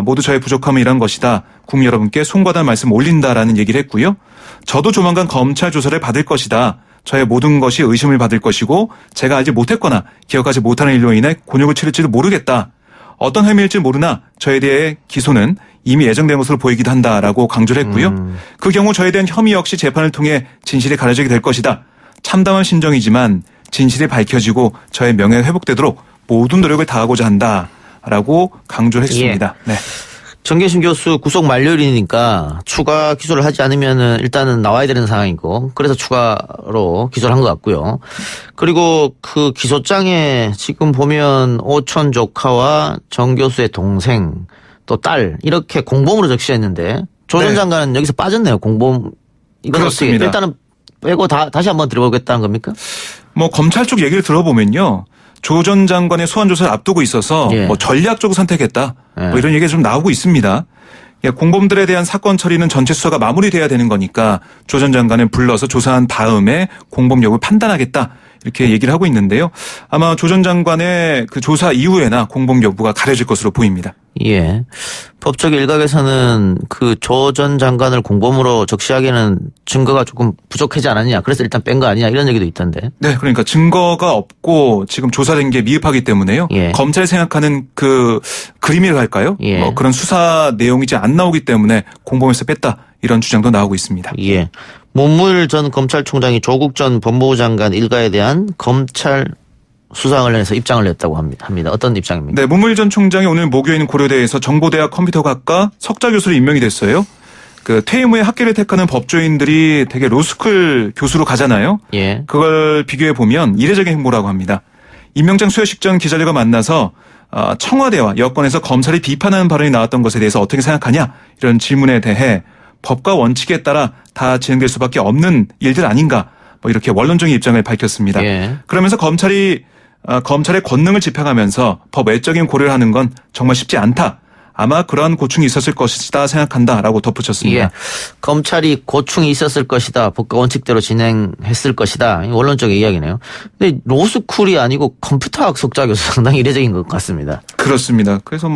모두 저의 부족함은 이런 것이다. 국민 여러분께 송구하다는 말씀 올린다라는 얘기를 했고요. 저도 조만간 검찰 조사를 받을 것이다. 저의 모든 것이 의심을 받을 것이고 제가 알지 못했거나 기억하지 못하는 일로 인해 곤욕을 치를지도 모르겠다. 어떤 혐의일지 모르나 저에 대해 기소는 이미 예정된 것으로 보이기도 한다라고 강조를 했고요. 그 경우 저에 대한 혐의 역시 재판을 통해 진실이 가려지게 될 것이다. 참담한 심정이지만 진실이 밝혀지고 저의 명예가 회복되도록 모든 노력을 다하고자 한다라고 강조를 했습니다. 예. 네. 정경심 교수 구속 만료일이니까 추가 기소를 하지 않으면은 일단은 나와야 되는 상황이고 그래서 추가로 기소를 한 것 같고요. 그리고 그 기소장에 지금 보면 오촌 조카와 정 교수의 동생 또 딸 이렇게 공범으로 적시해 있는데 조 전 장관은 여기서 빠졌네요. 공범. 이건 어떻게 일단은 빼고 다시 한번 들어보겠다는 겁니까? 검찰 쪽 얘기를 들어보면요. 조 전 장관의 소환 조사를 앞두고 있어서 예. 전략적으로 선택했다. 예. 이런 얘기가 좀 나오고 있습니다. 공범들에 대한 사건 처리는 전체 수사가 마무리돼야 되는 거니까 조 전 장관을 불러서 조사한 다음에 공범 여부를 판단하겠다. 이렇게 얘기를 하고 있는데요. 아마 조 전 장관의 그 조사 이후에나 공범 여부가 가려질 것으로 보입니다. 예. 법적 일각에서는 그 조 전 장관을 공범으로 적시하기에는 증거가 조금 부족하지 않았냐. 그래서 일단 뺀 거 아니냐. 이런 얘기도 있던데. 네. 그러니까 증거가 없고 지금 조사된 게 미흡하기 때문에요. 예. 검찰이 생각하는 그 그림이랄까요? 예. 그런 수사 내용이 이제 안 나오기 때문에 공범에서 뺐다. 이런 주장도 나오고 있습니다. 예. 문무일 전 검찰총장이 조국 전 법무부 장관 일가에 대한 검찰 수사 관련해서 입장을 냈다고 합니다. 어떤 입장입니까? 네, 문무일 전 총장이 오늘 모교인 고려대에서 정보대학 컴퓨터학과 석좌 교수로 임명이 됐어요. 그 퇴임 후에 학계를 택하는 법조인들이 되게 로스쿨 교수로 가잖아요. 예. 그걸 비교해 보면 이례적인 행보라고 합니다. 임명장 수여식 전 기자들과 만나서 청와대와 여권에서 검찰이 비판하는 발언이 나왔던 것에 대해서 어떻게 생각하냐 이런 질문에 대해 법과 원칙에 따라 다 진행될 수밖에 없는 일들 아닌가 이렇게 원론적인 입장을 밝혔습니다. 예. 그러면서 검찰의 권능을 집행하면서 법 외적인 고려를 하는 건 정말 쉽지 않다. 아마 그러한 고충이 있었을 것이다 생각한다라고 덧붙였습니다. 예. 검찰이 고충이 있었을 것이다. 법과 원칙대로 진행했을 것이다. 원론적인 이야기네요. 근데 로스쿨이 아니고 컴퓨터학 석좌 교수 상당히 이례적인 것 같습니다. 그렇습니다. 그래서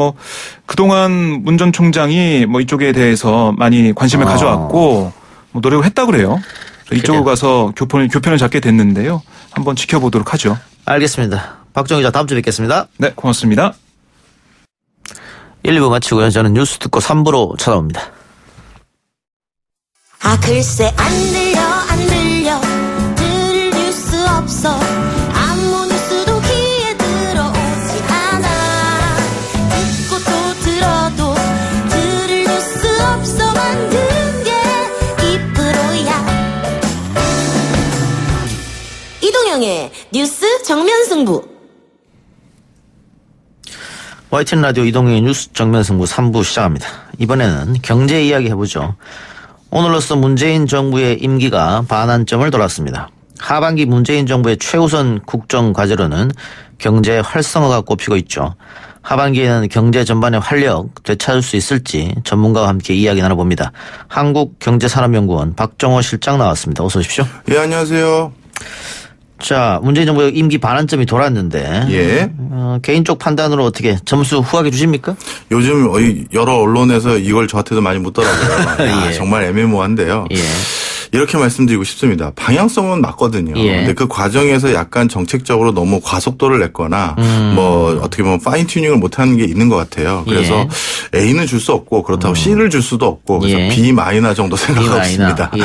그동안 문 전 총장이 이쪽에 대해서 많이 관심을 가져왔고 노력을 했다고 그래요. 이쪽으로 가서 교편을 잡게 됐는데요. 한번 지켜보도록 하죠. 알겠습니다. 박정 기자 다음 주에 뵙겠습니다. 네, 고맙습니다. 1, 2부 마치고요. 저는 뉴스 듣고 3부로 찾아옵니다. 글쎄 안 들려 들을 뉴스 없어 아무 뉴스도 귀에 들어오지 않아 듣고 또 들어도 들을 뉴스 없어 만든 게 이프로야 이동영의 뉴스 정면 승부 YTN 라디오 이동영의 뉴스 정면 승부 3부 시작합니다. 이번에는 경제 이야기 해보죠. 오늘로써 문재인 정부의 임기가 반환점을 돌았습니다. 하반기 문재인 정부의 최우선 국정과제로는 경제 활성화가 꼽히고 있죠. 하반기에는 경제 전반의 활력 되찾을 수 있을지 전문가와 함께 이야기 나눠봅니다. 한국경제산업연구원 박정호 실장 나왔습니다. 어서 오십시오. 예, 안녕하세요. 자, 문재인 정부 임기 반환점이 돌았는데 예. 개인 쪽 판단으로 어떻게 점수 후하게 주십니까? 요즘 여러 언론에서 이걸 저한테도 많이 묻더라고요. 야, 예. 정말 애매모호한데요. 예. 이렇게 말씀드리고 싶습니다. 방향성은 맞거든요. 예. 근데 그 과정에서 약간 정책적으로 너무 과속도를 냈거나 뭐 어떻게 보면 파인 튜닝을 못하는 게 있는 것 같아요. 그래서 A는 줄 수 없고 그렇다고 C를 줄 수도 없고 그래서 예. B 마이너 정도 생각하고 있습니다. 예.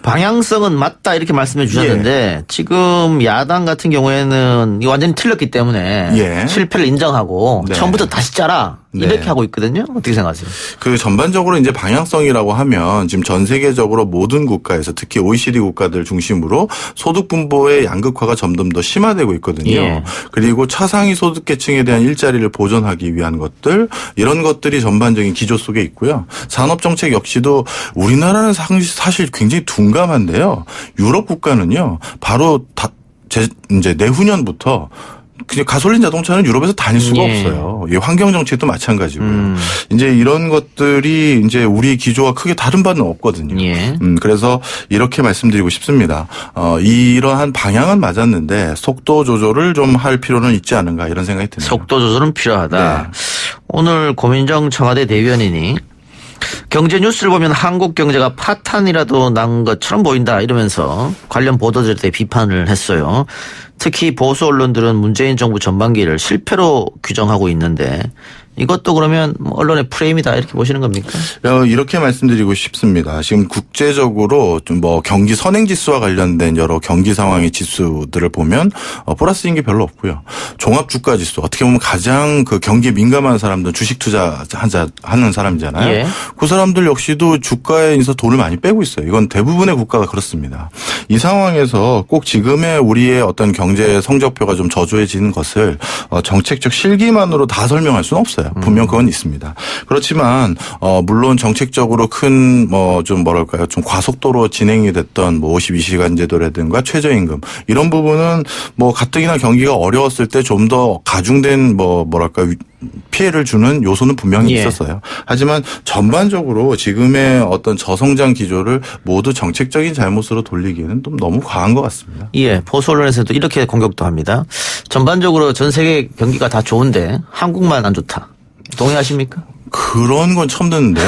방향성은 맞다 이렇게 말씀해 주셨는데 지금 야당 같은 경우에는 완전히 틀렸기 때문에 예. 실패를 인정하고 네. 처음부터 다시 짜라 이렇게 네. 하고 있거든요. 어떻게 생각하세요? 그 전반적으로 이제 방향성이라고 하면 지금 전 세계적으로 모든 국가에서 특히 OECD 국가들 중심으로 소득 분포의 양극화가 점점 더 심화되고 있거든요. 예. 그리고 차상위 소득계층에 대한 일자리를 보존하기 위한 것들 이런 것들이 전반적인 기조 속에 있고요. 산업 정책 역시도 우리나라는 사실 굉장히 둔감한데요. 유럽 국가는요. 바로 이제 내후년부터 그냥 가솔린 자동차는 유럽에서 다닐 수가 예. 없어요. 이 환경 정책도 마찬가지고요. 이제 이런 것들이 이제 우리 기조와 크게 다른 바는 없거든요. 예. 그래서 이렇게 말씀드리고 싶습니다. 이러한 방향은 맞았는데 속도 조절을 좀 할 필요는 있지 않은가 이런 생각이 드네요. 속도 조절은 필요하다. 네. 오늘 고민정 청와대 대변인이 경제 뉴스를 보면 한국 경제가 파탄이라도 난 것처럼 보인다 이러면서 관련 보도들에 대해 비판을 했어요. 특히 보수 언론들은 문재인 정부 전반기를 실패로 규정하고 있는데 이것도 그러면 언론의 프레임이다 이렇게 보시는 겁니까? 이렇게 말씀드리고 싶습니다. 지금 국제적으로 좀 뭐 경기 선행지수와 관련된 여러 경기 상황의 지수들을 보면 플러스인 게 별로 없고요. 종합주가지수 어떻게 보면 가장 그 경기에 민감한 사람들은 주식 투자하는 사람이잖아요. 예. 그 사람들 역시도 주가에 있어서 돈을 많이 빼고 있어요. 이건 대부분의 국가가 그렇습니다. 이 상황에서 꼭 지금의 우리의 어떤 경제 성적표가 좀 저조해지는 것을 정책적 실기만으로 다 설명할 수는 없어요. 분명 그건 있습니다. 그렇지만 물론 정책적으로 큰 좀 뭐랄까요, 좀 과속도로 진행이 됐던 뭐 52시간 제도라든가 최저임금 이런 부분은 뭐 가뜩이나 경기가 어려웠을 때 좀 더 가중된 뭐랄까 피해를 주는 요소는 분명히 예. 있었어요. 하지만 전반적으로 지금의 어떤 저성장 기조를 모두 정책적인 잘못으로 돌리기에는 좀 너무 과한 것 같습니다. 예, 보수 언론에서도 이렇게 공격도 합니다. 전반적으로 전 세계 경기가 다 좋은데 한국만 안 좋다. 동의하십니까? 그런 건 처음 듣는데.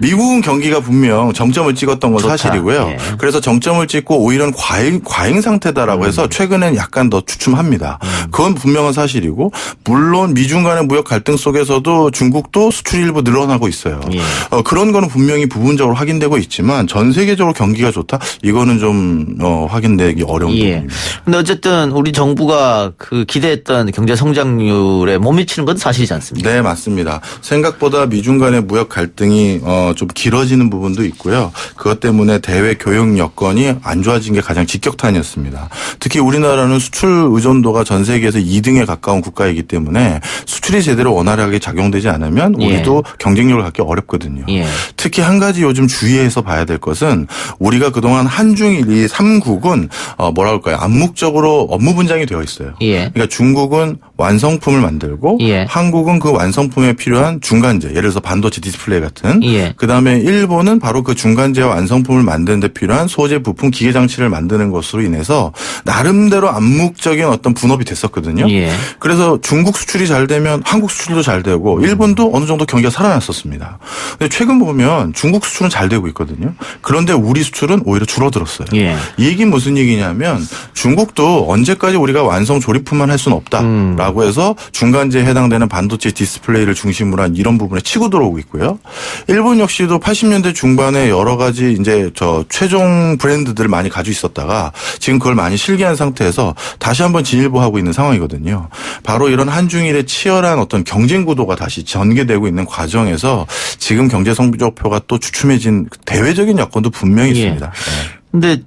미국은 경기가 분명 정점을 찍었던 건 좋다. 사실이고요. 예. 그래서 정점을 찍고 오히려 과잉 상태다라고 해서 최근엔 약간 더 주춤합니다. 그건 분명한 사실이고 물론 미중 간의 무역 갈등 속에서도 중국도 수출이 일부 늘어나고 있어요. 예. 그런 거는 분명히 부분적으로 확인되고 있지만 전 세계적으로 경기가 좋다? 이거는 좀 확인되기 어려운 예. 부분입니다. 근데 어쨌든 우리 정부가 그 기대했던 경제 성장률에 못 미치는 건 사실이지 않습니까? 네, 맞습니다. 생각보다 미중 간의 무역 갈등이 좀 길어지는 부분도 있고요. 그것 때문에 대외 교역 여건이 안 좋아진 게 가장 직격탄이었습니다. 특히 우리나라는 수출 의존도가 전 세계에서 2등에 가까운 국가이기 때문에 수출이 제대로 원활하게 작용되지 않으면 우리도 경쟁력을 갖기 어렵거든요. 예. 특히 한 가지 요즘 주의해서 봐야 될 것은 우리가 그동안 한중일 이 3국은 뭐라 할까요? 암묵적으로 업무 분장이 되어 있어요. 예. 그러니까 중국은 완성품을 만들고 예. 한국은 그 완성품에 필요한 중간재, 예를 들어서 반도체 디스플레이 같은. 예. 그다음에 일본은 바로 그 중간재와 완성품을 만드는 데 필요한 소재, 부품, 기계 장치를 만드는 것으로 인해서 나름대로 암묵적인 어떤 분업이 됐었거든요. 예. 그래서 중국 수출이 잘 되면 한국 수출도 잘 되고 일본도 어느 정도 경기가 살아났었습니다. 근데 최근 보면 중국 수출은 잘 되고 있거든요. 그런데 우리 수출은 오히려 줄어들었어요. 예. 이 얘기는 무슨 얘기냐면 중국도 언제까지 우리가 완성 조립품만 할 수는 없다라고 해서 중간재에 해당되는 반도체 디스플레이를 중심으로 한 이런 부분에 치고 들어오고 있고요. 일본 역시도 80년대 중반에 여러 가지 이제 최종 브랜드들을 많이 가지고 있었다가 지금 그걸 많이 실기한 상태에서 다시 한번 진일보하고 있는 상황이거든요. 바로 이런 한중일의 치열한 어떤 경쟁 구도가 다시 전개되고 있는 과정에서 지금 경제 성적표가 또 주춤해진 대외적인 여건도 분명히 있습니다. 네. 근데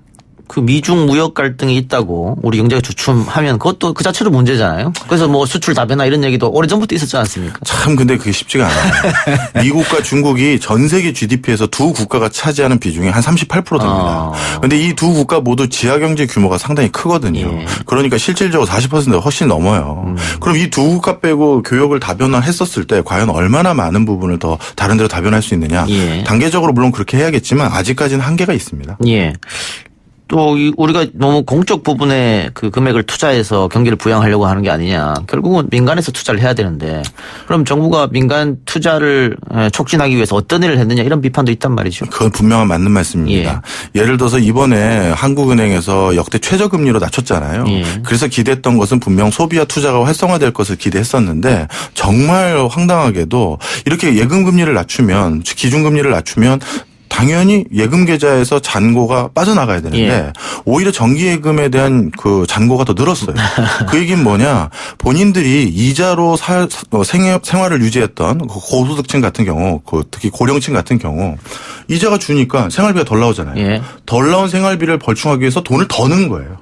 그 미중 무역 갈등이 있다고 우리 경제가 주춤하면 그것도 그 자체로 문제잖아요. 그래서 뭐 수출 다변화 이런 얘기도 오래전부터 있었지 않습니까? 참 근데 그게 쉽지가 않아요. 미국과 중국이 전 세계 GDP에서 두 국가가 차지하는 비중이 한 38% 됩니다. 그런데 이 두 국가 모두 지하경제 규모가 상당히 크거든요. 예. 그러니까 실질적으로 40%가 훨씬 넘어요. 그럼 이 두 국가 빼고 교역을 다변화했었을 때 과연 얼마나 많은 부분을 더 다른 데로 다변화할 수 있느냐. 예. 단계적으로 물론 그렇게 해야겠지만 아직까지는 한계가 있습니다. 예. 또 우리가 너무 공적 부분에 그 금액을 투자해서 경기를 부양하려고 하는 게 아니냐. 결국은 민간에서 투자를 해야 되는데 그럼 정부가 민간 투자를 촉진하기 위해서 어떤 일을 했느냐 이런 비판도 있단 말이죠. 그건 분명한 맞는 말씀입니다. 예를 들어서 이번에 한국은행에서 역대 최저금리로 낮췄잖아요. 그래서 기대했던 것은 분명 소비와 투자가 활성화될 것을 기대했었는데 정말 황당하게도 이렇게 예금금리를 낮추면 기준금리를 낮추면 당연히 예금 계좌에서 잔고가 빠져나가야 되는데 오히려 정기예금에 대한 그 잔고가 더 늘었어요. 그 얘기는 뭐냐. 본인들이 이자로 생활을 유지했던 고소득층 같은 경우 특히 고령층 같은 경우 이자가 주니까 생활비가 덜 나오잖아요. 덜 나온 생활비를 벌충하기 위해서 돈을 더 넣은 거예요.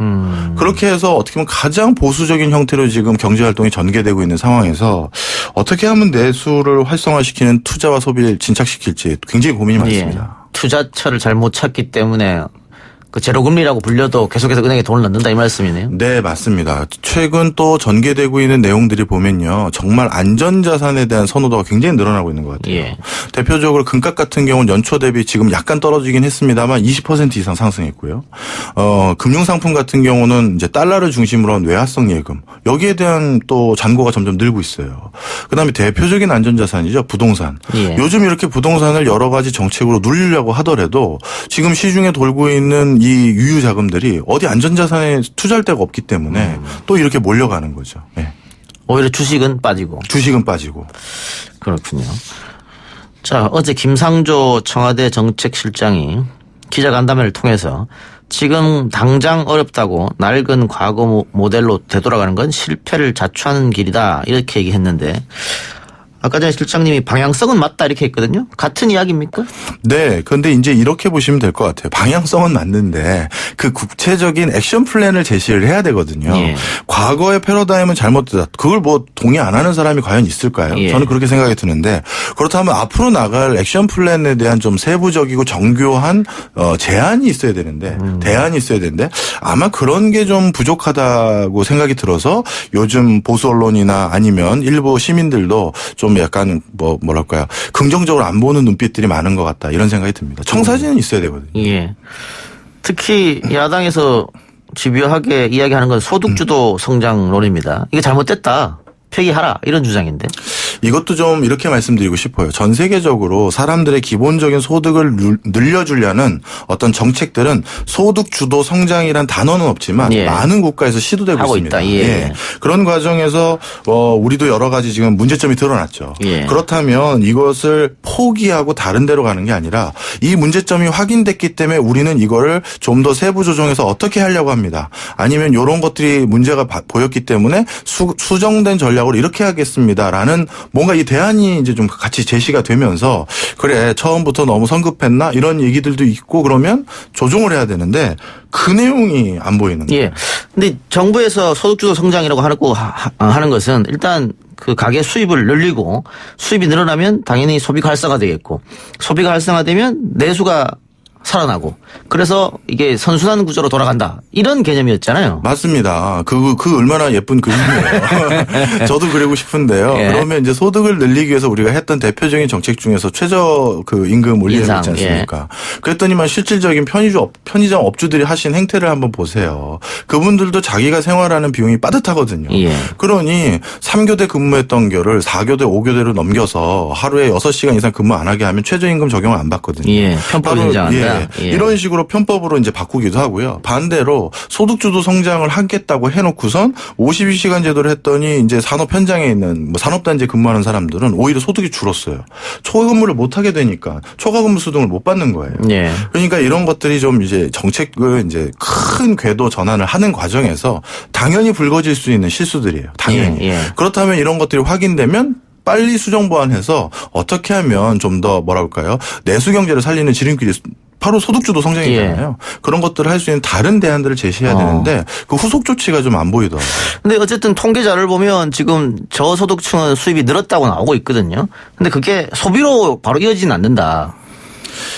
그렇게 해서 어떻게 보면 가장 보수적인 형태로 지금 경제활동이 전개되고 있는 상황에서 어떻게 하면 내수를 활성화시키는 투자와 소비를 진착시킬지 굉장히 고민이 많습니다. 투자처를 잘못 찾기 때문에 그 제로금리라고 불려도 계속해서 은행에 돈을 넣는다 이 말씀이네요. 네, 맞습니다. 최근 또 전개되고 있는 내용들이 보면요. 정말 안전자산에 대한 선호도가 굉장히 늘어나고 있는 것 같아요. 대표적으로 금값 같은 경우는 연초 대비 지금 약간 떨어지긴 했습니다만 20% 이상 상승했고요. 금융상품 같은 경우는 이제 달러를 중심으로 한 외화성 예금. 여기에 대한 또 잔고가 점점 늘고 있어요. 그다음에 대표적인 안전자산이죠. 부동산. 요즘 이렇게 부동산을 여러 가지 정책으로 누리려고 하더라도 지금 시중에 돌고 있는 이 유유 자금들이 어디 안전자산에 투자할 데가 없기 때문에 또 이렇게 몰려가는 거죠. 오히려 주식은 빠지고. 그렇군요. 자, 어제 김상조 청와대 정책실장이 기자간담회를 통해서 지금 당장 어렵다고 낡은 과거 모델로 되돌아가는 건 실패를 자초하는 길이다 이렇게 얘기했는데 아까 전에 실장님이 방향성은 맞다 이렇게 했거든요. 같은 이야기입니까? 네. 그런데 이제 이렇게 보시면 될 것 같아요. 방향성은 맞는데 그 구체적인 액션 플랜을 제시를 해야 되거든요. 과거의 패러다임은 잘못됐다. 그걸 뭐 동의 안 하는 사람이 과연 있을까요? 저는 그렇게 생각이 드는데 그렇다면 앞으로 나갈 액션 플랜에 대한 좀 세부적이고 정교한 제안이 있어야 되는데 대안이 있어야 되는데 아마 그런 게 좀 부족하다고 생각이 들어서 요즘 보수 언론이나 아니면 일부 시민들도 좀 약간 뭐랄까요 긍정적으로 안 보는 눈빛들이 많은 것 같다 이런 생각이 듭니다. 청사진은 있어야 되거든요. 특히 야당에서 집요하게 이야기하는 건 소득주도 성장론입니다. 이게 잘못됐다. 폐기하라 이런 주장인데. 이것도 좀 이렇게 말씀드리고 싶어요. 전 세계적으로 사람들의 기본적인 소득을 늘려주려는 어떤 정책들은 소득 주도 성장이란 단어는 없지만 많은 국가에서 시도되고 있습니다. 그런 과정에서 우리도 여러 가지 지금 문제점이 드러났죠. 그렇다면 이것을 포기하고 다른 데로 가는 게 아니라 이 문제점이 확인됐기 때문에 우리는 이거를 좀 더 세부 조정해서 어떻게 하려고 합니다. 아니면 이런 것들이 문제가 보였기 때문에 수정된 전략으로 이렇게 하겠습니다라는 뭔가 이 대안이 이제 좀 같이 제시가 되면서 그래 처음부터 너무 성급했나 이런 얘기들도 있고 그러면 조정을 해야 되는데 그 내용이 안 보이는 거예요. 근데 정부에서 소득주도 성장이라고 하는 것은 일단 그 가계 수입을 늘리고 수입이 늘어나면 당연히 소비가 활성화되겠고 소비가 활성화되면 내수가 살아나고 그래서 이게 선순환 구조로 돌아간다 이런 개념이었잖아요. 맞습니다. 그 얼마나 예쁜 그림이에요. 저도 그리고 싶은데요. 그러면 이제 소득을 늘리기 위해서 우리가 했던 대표적인 정책 중에서 최저 그 임금 올리는 거 있지 않습니까? 그랬더니만 실질적인 편의점 업주들이 하신 행태를 한번 보세요. 그분들도 자기가 생활하는 비용이 빠듯하거든요. 그러니 3교대 근무했던 거를 4교대 5교대로 넘겨서 하루에 6시간 이상 근무 안 하게 하면 최저임금 적용을 안 받거든요. 편법 인정한다. 이런 식으로 편법으로 이제 바꾸기도 하고요. 반대로 소득주도 성장을 하겠다고 해놓고선 52시간 제도를 했더니 이제 산업 현장에 있는 산업단지에 근무하는 사람들은 오히려 소득이 줄었어요. 초과근무를 못 하게 되니까 초과근무 수당을 못 받는 거예요. 그러니까 이런 것들이 좀 이제 정책을 이제 큰 궤도 전환을 하는 과정에서 당연히 불거질 수 있는 실수들이에요. 당연히. 그렇다면 이런 것들이 확인되면 빨리 수정 보완해서 어떻게 하면 좀 더 뭐랄까요 내수 경제를 살리는 지름길이 바로 소득주도 성장이잖아요. 그런 것들을 할 수 있는 다른 대안들을 제시해야 되는데 그 후속 조치가 좀 안 보이더라고요. 근데 어쨌든 통계자를 보면 지금 저소득층은 수입이 늘었다고 나오고 있거든요. 근데 그게 소비로 바로 이어지진 않는다.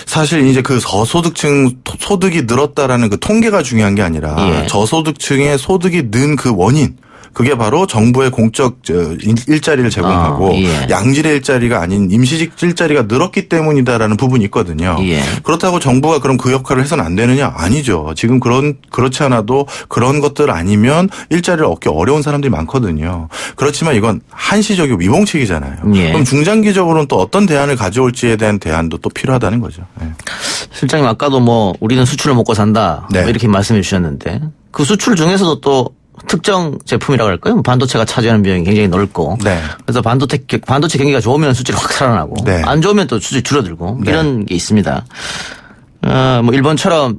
사실 이제 그 저소득층 소득이 늘었다라는 그 통계가 중요한 게 아니라 저소득층의 소득이 는 그 원인 그게 바로 정부의 공적 일자리를 제공하고 예. 양질의 일자리가 아닌 임시직 일자리가 늘었기 때문이다라는 부분이 있거든요. 예. 그렇다고 정부가 그럼 그 역할을 해서는 안 되느냐? 아니죠. 지금 그렇지 않아도 그런 것들 아니면 일자리를 얻기 어려운 사람들이 많거든요. 그렇지만 이건 한시적이고 미봉책이잖아요. 예. 그럼 중장기적으로는 또 어떤 대안을 가져올지에 대한 대안도 또 필요하다는 거죠. 예. 실장님 아까도 뭐 우리는 수출을 먹고 산다 네. 뭐 이렇게 말씀해 주셨는데 그 수출 중에서도 또 특정 제품이라고 할까요? 반도체가 차지하는 비용이 굉장히 넓고 네. 그래서 반도체 경기가 좋으면 수출이 확 살아나고 네. 안 좋으면 또 수출이 줄어들고 네. 이런 게 있습니다. 뭐 일본처럼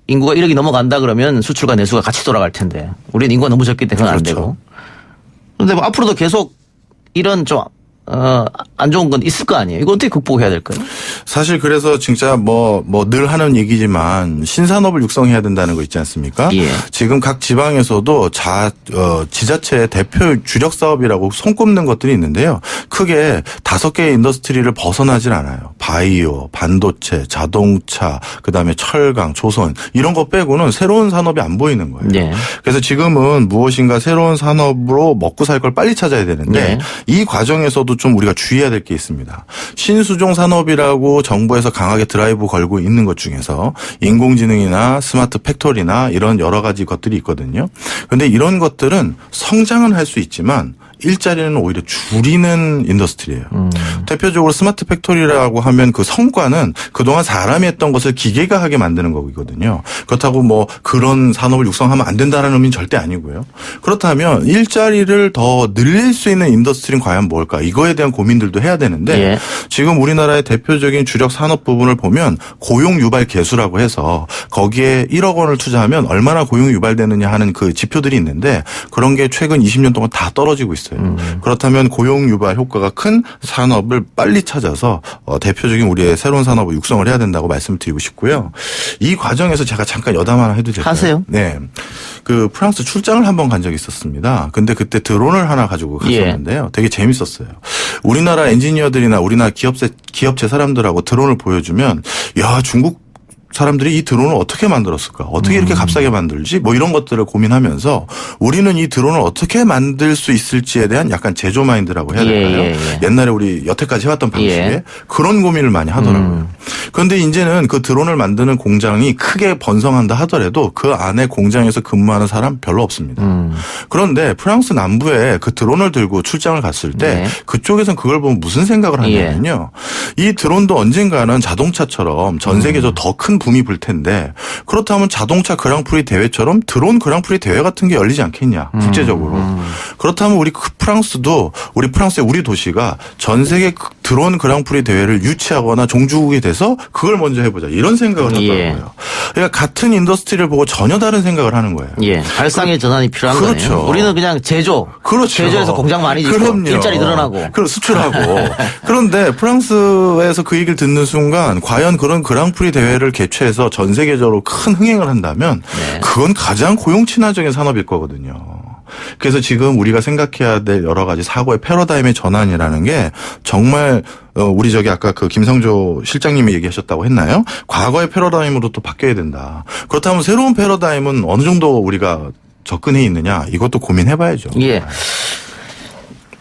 인구가 1억이 넘어간다 그러면 수출과 내수가 같이 돌아갈 텐데 우리는 인구가 너무 적기 때문에 안 그렇죠. 되고 그런데 뭐 앞으로도 계속 이런 좀 안 좋은 건 있을 거 아니에요. 이거 어떻게 극복해야 될까요? 사실 그래서 진짜 뭐 늘 하는 얘기지만 신산업을 육성해야 된다는 거 있지 않습니까? 예. 지금 각 지방에서도 지자체 대표 주력 사업이라고 손꼽는 것들이 있는데요. 크게 5개의 인더스트리를 벗어나질 않아요. 바이오, 반도체, 자동차, 그다음에 철강, 조선 이런 거 빼고는 새로운 산업이 안 보이는 거예요. 예. 그래서 지금은 무엇인가 새로운 산업으로 먹고 살 걸 빨리 찾아야 되는데 네. 이 과정에서도 좀 우리가 주의해야 될 게 있습니다. 신수종 산업이라고 정부에서 강하게 드라이브 걸고 있는 것 중에서 인공지능이나 스마트 팩토리나 이런 여러 가지 것들이 있거든요. 그런데 이런 것들은 성장은 할 수 있지만 일자리는 오히려 줄이는 인더스트리예요. 대표적으로 스마트 팩토리라고 하면 그 성과는 그동안 사람이 했던 것을 기계가 하게 만드는 거거든요. 그렇다고 뭐 그런 산업을 육성하면 안 된다는 의미는 절대 아니고요. 그렇다면 일자리를 더 늘릴 수 있는 인더스트리는 과연 뭘까? 이거에 대한 고민들도 해야 되는데 예. 지금 우리나라의 대표적인 주력 산업 부분을 보면 고용 유발 계수라고 해서 거기에 1억 원을 투자하면 얼마나 고용 유발되느냐 하는 그 지표들이 있는데 그런 게 최근 20년 동안 다 떨어지고 있어요. 그렇다면 고용 유발 효과가 큰 산업을 빨리 찾아서 대표적인 우리의 새로운 산업을 육성을 해야 된다고 말씀드리고 싶고요. 이 과정에서 제가 잠깐 여담 하나 해도 될까요? 하세요. 네. 그 프랑스 출장을 한번 간 적이 있었습니다. 근데 그때 드론을 하나 가지고 갔었는데요. 되게 재밌었어요. 우리나라 엔지니어들이나 우리나라 기업체 사람들하고 드론을 보여주면 야, 중국 사람들이 이 드론을 어떻게 만들었을까? 어떻게 이렇게 값싸게 만들지? 뭐 이런 것들을 고민하면서 우리는 이 드론을 어떻게 만들 수 있을지에 대한 약간 제조 마인드라고 해야 될까요? 옛날에 우리 여태까지 해왔던 방식에 그런 고민을 많이 하더라고요. 그런데 이제는 그 드론을 만드는 공장이 크게 번성한다 하더라도 그 안에 공장에서 근무하는 사람 별로 없습니다. 그런데 프랑스 남부에 그 드론을 들고 출장을 갔을 때 그쪽에서는 그걸 보면 무슨 생각을 하냐면요. 이 드론도 언젠가는 자동차처럼 전 세계적으로 더 큰 붐이 불 텐데 그렇다면 자동차 그랑프리 대회처럼 드론 그랑프리 대회 같은 게 열리지 않겠냐 국제적으로. 그렇다면 우리 프랑스도 우리 도시가 전 세계 드론 그랑프리 대회를 유치하거나 종주국이 돼서 그걸 먼저 해보자 이런 생각을 하더라고요. 그러니까 같은 인더스트리를 보고 전혀 다른 생각을 하는 거예요. 예, 발상의 전환이 필요한 그렇죠. 거네요. 우리는 그냥 제조, 그렇죠. 제조해서 공장 많이 짓고 그럼요. 일자리 늘어나고, 그럼 수출하고. 그런데 프랑스에서 그 얘기를 듣는 순간 과연 그런 그랑프리 대회를 개최해서 전 세계적으로 큰 흥행을 한다면 그건 가장 고용 친화적인 산업일 거거든요. 그래서 지금 우리가 생각해야 될 여러 가지 사고의 패러다임의 전환이라는 게 정말 우리 아까 그 김성조 실장님이 얘기하셨다고 했나요? 과거의 패러다임으로 또 바뀌어야 된다. 그렇다면 새로운 패러다임은 어느 정도 우리가 접근해 있느냐 이것도 고민해봐야죠. 예.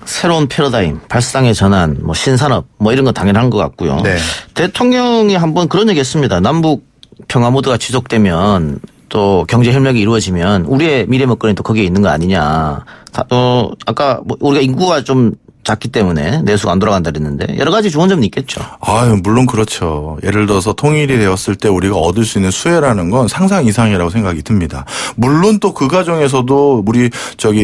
새로운 패러다임, 발상의 전환, 뭐 신산업, 뭐 이런 건 당연한 것 같고요. 네. 대통령이 한번 그런 얘기했습니다. 남북 평화 모드가 지속되면 또 경제 협력이 이루어지면 우리의 미래 먹거리는 또 거기에 있는 거 아니냐. 아까 뭐 우리가 인구가 좀 작기 때문에 내수가 안 돌아간다 그랬는데 여러 가지 좋은 점은 있겠죠. 물론 그렇죠. 예를 들어서 통일이 되었을 때 우리가 얻을 수 있는 수혜라는 건 상상 이상이라고 생각이 듭니다. 물론 또 그 과정에서도 우리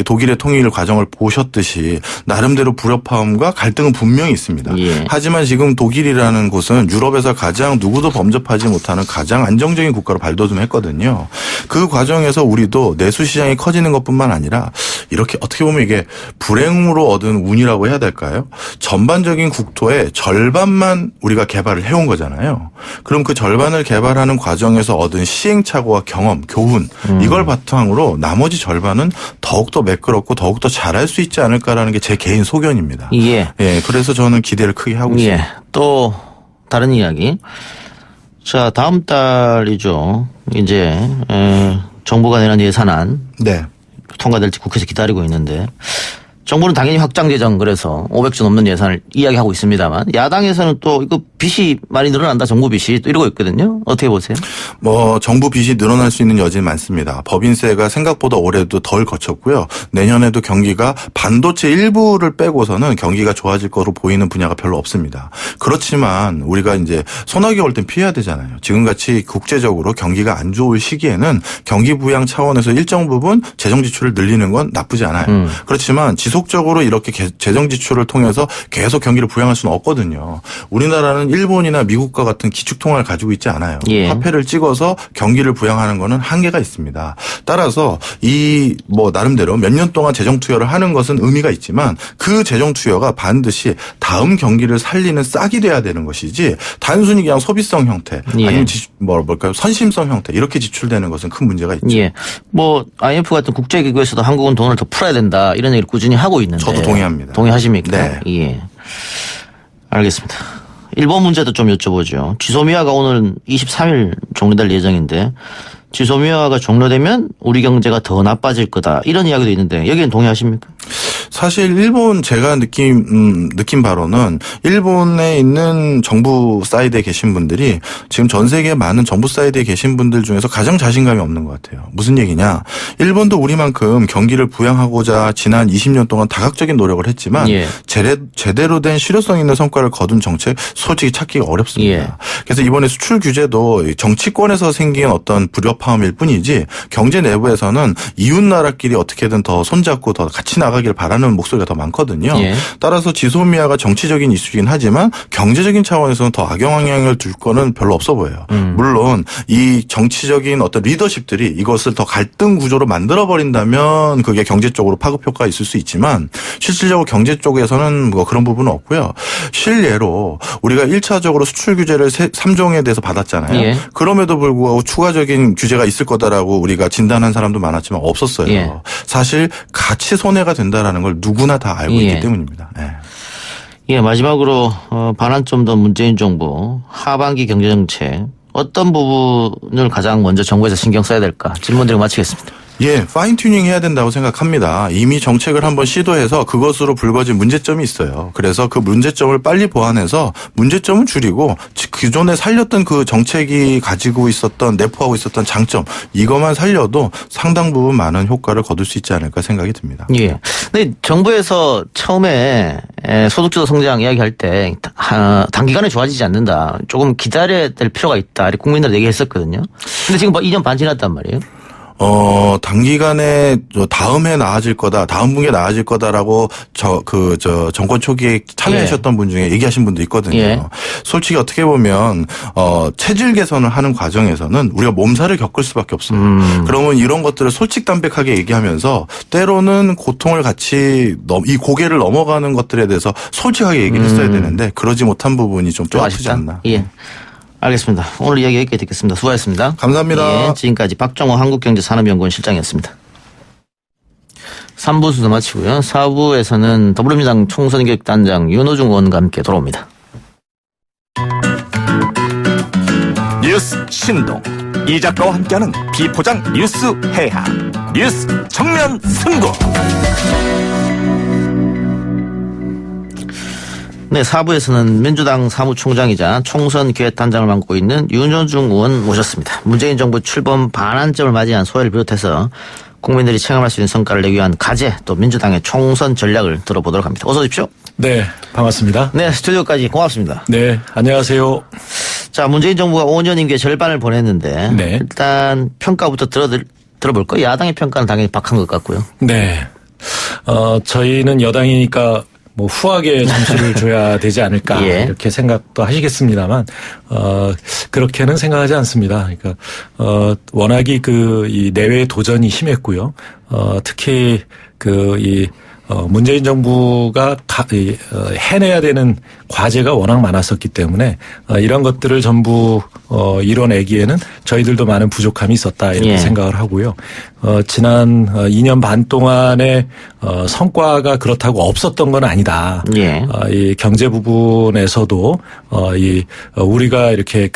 독일의 통일 과정을 보셨듯이 나름대로 불협화음과 갈등은 분명히 있습니다. 하지만 지금 독일이라는 곳은 유럽에서 가장 누구도 범접하지 못하는 가장 안정적인 국가로 발돋움했거든요. 그 과정에서 우리도 내수 시장이 커지는 것뿐만 아니라 이렇게 어떻게 보면 이게 불행으로 얻은 운이라고 해야 될까요? 전반적인 국토의 절반만 우리가 개발을 해온 거잖아요. 그럼 그 절반을 개발하는 과정에서 얻은 시행착오와 경험, 교훈 이걸 바탕으로 나머지 절반은 더욱더 매끄럽고 더욱더 잘할 수 있지 않을까라는 게 제 개인 소견입니다. 예. 그래서 저는 기대를 크게 하고 있습니다. 또 다른 이야기. 자, 다음 달이죠. 이제 정부가 내는 예산안. 네. 통과될지 국회에서 기다리고 있는데 정부는 당연히 확장 재정 그래서 500조 넘는 예산을 이야기하고 있습니다만 야당에서는 또 이거 빚이 많이 늘어난다 정부 빚이 또 이러고 있거든요. 어떻게 보세요? 정부 빚이 늘어날 수 있는 여지는 많습니다. 법인세가 생각보다 올해도 덜 거쳤고요. 내년에도 경기가 반도체 일부를 빼고서는 경기가 좋아질 거로 보이는 분야가 별로 없습니다. 그렇지만 우리가 이제 소나기 올 땐 피해야 되잖아요. 지금같이 국제적으로 경기가 안 좋을 시기에는 경기 부양 차원에서 일정 부분 재정 지출을 늘리는 건 나쁘지 않아요. 그렇지만 지속적으로 이렇게 재정 지출을 통해서 계속 경기를 부양할 수는 없거든요. 우리나라는 일본이나 미국과 같은 기축통화를 가지고 있지 않아요. 예. 화폐를 찍어서 경기를 부양하는 거는 한계가 있습니다. 따라서 나름대로 몇 년 동안 재정 투여를 하는 것은 의미가 있지만 그 재정 투여가 반드시 다음 경기를 살리는 싹이 돼야 되는 것이지 단순히 그냥 소비성 형태 아니면 선심성 형태 이렇게 지출되는 것은 큰 문제가 있죠. 예. IMF 같은 국제기구에서도 한국은 돈을 더 풀어야 된다 이런 얘기를 꾸준히 하고 있는데. 저도 동의합니다. 동의하십니까? 네. 예. 알겠습니다. 일본 문제도 좀 여쭤보죠. 지소미아가 오늘 23일 종료될 예정인데 지소미아가 종료되면 우리 경제가 더 나빠질 거다 이런 이야기도 있는데 여기는 동의하십니까? 사실 일본 제가 느낀 바로는 일본에 있는 정부 사이드에 계신 분들이 지금 전 세계 많은 정부 사이드에 계신 분들 중에서 가장 자신감이 없는 것 같아요. 무슨 얘기냐? 일본도 우리만큼 경기를 부양하고자 지난 20년 동안 다각적인 노력을 했지만 예. 제대로 된 실효성 있는 성과를 거둔 정책 솔직히 찾기가 어렵습니다. 예. 그래서 이번에 수출 규제도 정치권에서 생긴 어떤 불협화음일 뿐이지 경제 내부에서는 이웃 나라끼리 어떻게든 더 손잡고 더 같이 나가길 바라는 목소리가 더 많거든요. 예. 따라서 지소미아가 정치적인 이슈이긴 하지만 경제적인 차원에서는 더 악영향을 줄 거는 별로 없어 보여요. 물론 이 정치적인 어떤 리더십들이 이것을 더 갈등 구조로 만들어버린다면 그게 경제 쪽으로 파급 효과가 있을 수 있지만 실질적으로 경제 쪽에서는 그런 부분은 없고요. 실례로 우리가 1차적으로 수출 규제를 3종에 대해서 받았잖아요. 예. 그럼에도 불구하고 추가적인 규제가 있을 거다라고 우리가 진단한 사람도 많았지만 없었어요. 예. 사실 같이 손해가 된다라는 걸 누구나 다 알고 예. 있기 때문입니다. 네. 예, 마지막으로 반환점 더 문재인 정부 하반기 경제정책 어떤 부분을 가장 먼저 정부에서 신경 써야 될까 질문드리고 마치겠습니다. 예, 파인 튜닝 해야 된다고 생각합니다. 이미 정책을 한번 시도해서 그것으로 불거진 문제점이 있어요. 그래서 그 문제점을 빨리 보완해서 문제점을 줄이고 기존에 살렸던 그 정책이 가지고 있었던 내포하고 있었던 장점 이것만 살려도 상당 부분 많은 효과를 거둘 수 있지 않을까 생각이 듭니다. 예. 근데 정부에서 처음에 소득주도 성장 이야기할 때 단기간에 좋아지지 않는다. 조금 기다려야 될 필요가 있다. 이렇게 국민들 얘기했었거든요. 근데 지금 2년 반 지났단 말이에요. 단기간에 다음 해 나아질 거다, 다음 분기에 나아질 거다라고 정권 초기에 참여하셨던 분 중에 얘기하신 분도 있거든요. 예. 솔직히 어떻게 보면, 체질 개선을 하는 과정에서는 우리가 몸살을 겪을 수밖에 없어요. 그러면 이런 것들을 솔직담백하게 얘기하면서 때로는 고통을 같이 이 고개를 넘어가는 것들에 대해서 솔직하게 얘기를 했어야 되는데 그러지 못한 부분이 좀 뼈 아프지 않나. 예. 알겠습니다. 오늘 이야기 여기까지 듣겠습니다. 수고하셨습니다. 감사합니다. 예, 지금까지 박정호 한국경제산업연구원 실장이었습니다. 3부 순서 마치고요. 4부에서는 더불어민주당 총선기획단장 윤호중 의원과 함께 돌아옵니다. 뉴스 신동 이 작가와 함께하는 비포장 뉴스 해학 뉴스 정면 승부. 네, 4부에서는 민주당 사무총장이자 총선 기획단장을 맡고 있는 윤호중 의원 모셨습니다. 문재인 정부 출범 반환점을 맞이한 소회를 비롯해서 국민들이 체감할 수 있는 성과를 내기 위한 과제 또 민주당의 총선 전략을 들어보도록 합니다. 어서 오십시오. 네, 반갑습니다. 네, 스튜디오까지 고맙습니다. 네, 안녕하세요. 자, 문재인 정부가 5년 임기의 절반을 보냈는데 네. 일단 평가부터 들어볼까요? 야당의 평가는 당연히 박한 것 같고요. 네, 저희는 여당이니까 후하게 점수를 줘야 되지 않을까 예. 이렇게 생각도 하시겠습니다만 그렇게는 생각하지 않습니다. 그러니까 워낙이 이 내외의 도전이 심했고요. 특히 문재인 정부가 해내야 되는 과제가 워낙 많았었기 때문에 이런 것들을 전부 이뤄내기에는 저희들도 많은 부족함이 있었다 이렇게 예. 생각을 하고요. 지난 2년 반 동안에 성과가 그렇다고 없었던 건 아니다. 예. 이 경제 부분에서도 우리가 이렇게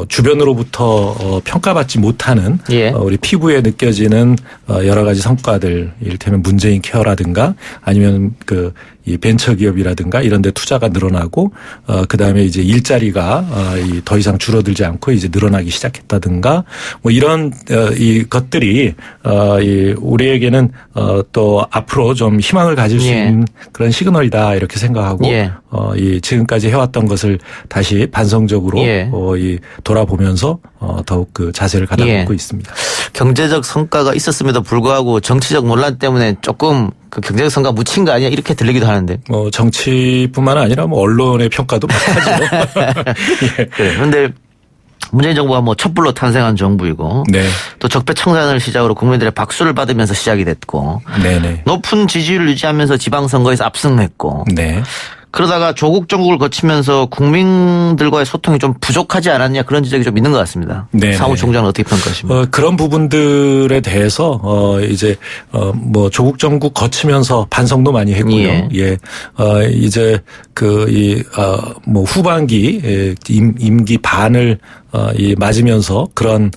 주변으로부터 평가받지 못하는 예. 우리 피부에 느껴지는 여러 가지 성과들, 이를테면 문재인 케어라든가 아니면 이 벤처 기업이라든가 이런 데 투자가 늘어나고 그다음에 이제 일자리가 더 이상 줄어들지 않고 이제 늘어나기 시작했다든가 뭐 이런 이 것들이 우리에게는 또 앞으로 좀 희망을 가질 수 예. 있는 그런 시그널이다 이렇게 생각하고 예. 이 지금까지 해왔던 것을 다시 반성적으로 예. 돌아보면서 더욱 그 자세를 가다듬고 예. 있습니다. 경제적 성과가 있었음에도 불구하고 정치적 논란 때문에 조금 그 경제적 성과 묻힌 거 아니야 이렇게 들리기도 하는데. 정치뿐만 아니라 언론의 평가도 마찬가지로. 예. 그런데 문재인 정부가 촛불로 탄생한 정부이고 네. 또 적폐청산을 시작으로 국민들의 박수를 받으면서 시작이 됐고 네네. 높은 지지율을 유지하면서 지방선거에서 압승했고 네. 그러다가 조국 정국을 거치면서 국민들과의 소통이 좀 부족하지 않았냐 그런 지적이 좀 있는 것 같습니다. 네네. 사무총장은 어떻게 평가하십니까? 그런 부분들에 대해서 이제 조국 정국 거치면서 반성도 많이 했고요. 예. 예. 이제 후반기 임기 반을 맞으면서 그런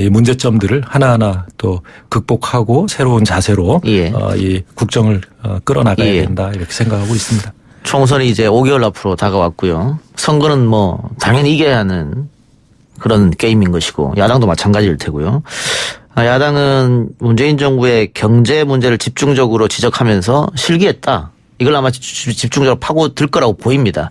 이 문제점들을 하나하나 또 극복하고 새로운 자세로 예. 이 국정을 끌어나가야 예. 된다 이렇게 생각하고 있습니다. 총선이 이제 5개월 앞으로 다가왔고요. 선거는 당연히 이겨야 하는 그런 게임인 것이고 야당도 마찬가지일 테고요. 야당은 문재인 정부의 경제 문제를 집중적으로 지적하면서 실기했다. 이걸 아마 집중적으로 파고들 거라고 보입니다.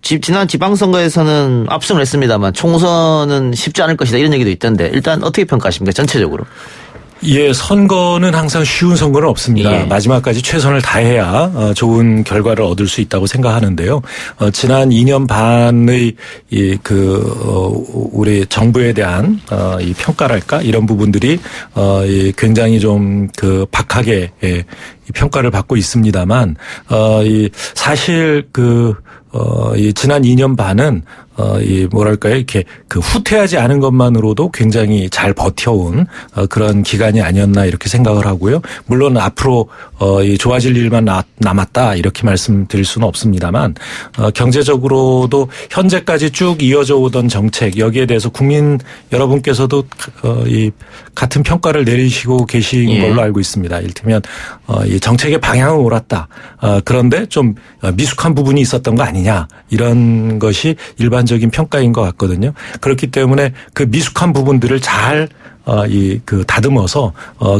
지난 지방선거에서는 압승을 했습니다만 총선은 쉽지 않을 것이다 이런 얘기도 있던데 일단 어떻게 평가하십니까 전체적으로? 예, 선거는 항상 쉬운 선거는 없습니다. 예. 마지막까지 최선을 다해야 좋은 결과를 얻을 수 있다고 생각하는데요. 지난 2년 반의 우리 정부에 대한 이 평가랄까 이런 부분들이 굉장히 좀 박하게 이 평가를 받고 있습니다만 사실 이 지난 2년 반은 이렇게 후퇴하지 않은 것만으로도 굉장히 잘 버텨온 그런 기간이 아니었나 이렇게 생각을 하고요. 물론 앞으로 이 좋아질 일만 남았다 이렇게 말씀드릴 수는 없습니다만 경제적으로도 현재까지 쭉 이어져 오던 정책 여기에 대해서 국민 여러분께서도 이 같은 평가를 내리시고 계신 예. 걸로 알고 있습니다. 이를테면 이 정책의 방향은 옳았다. 그런데 좀 미숙한 부분이 있었던 거 아니냐 이런 것이 일반적인 평가인 것 같거든요. 그렇기 때문에 그 미숙한 부분들을 잘 다듬어서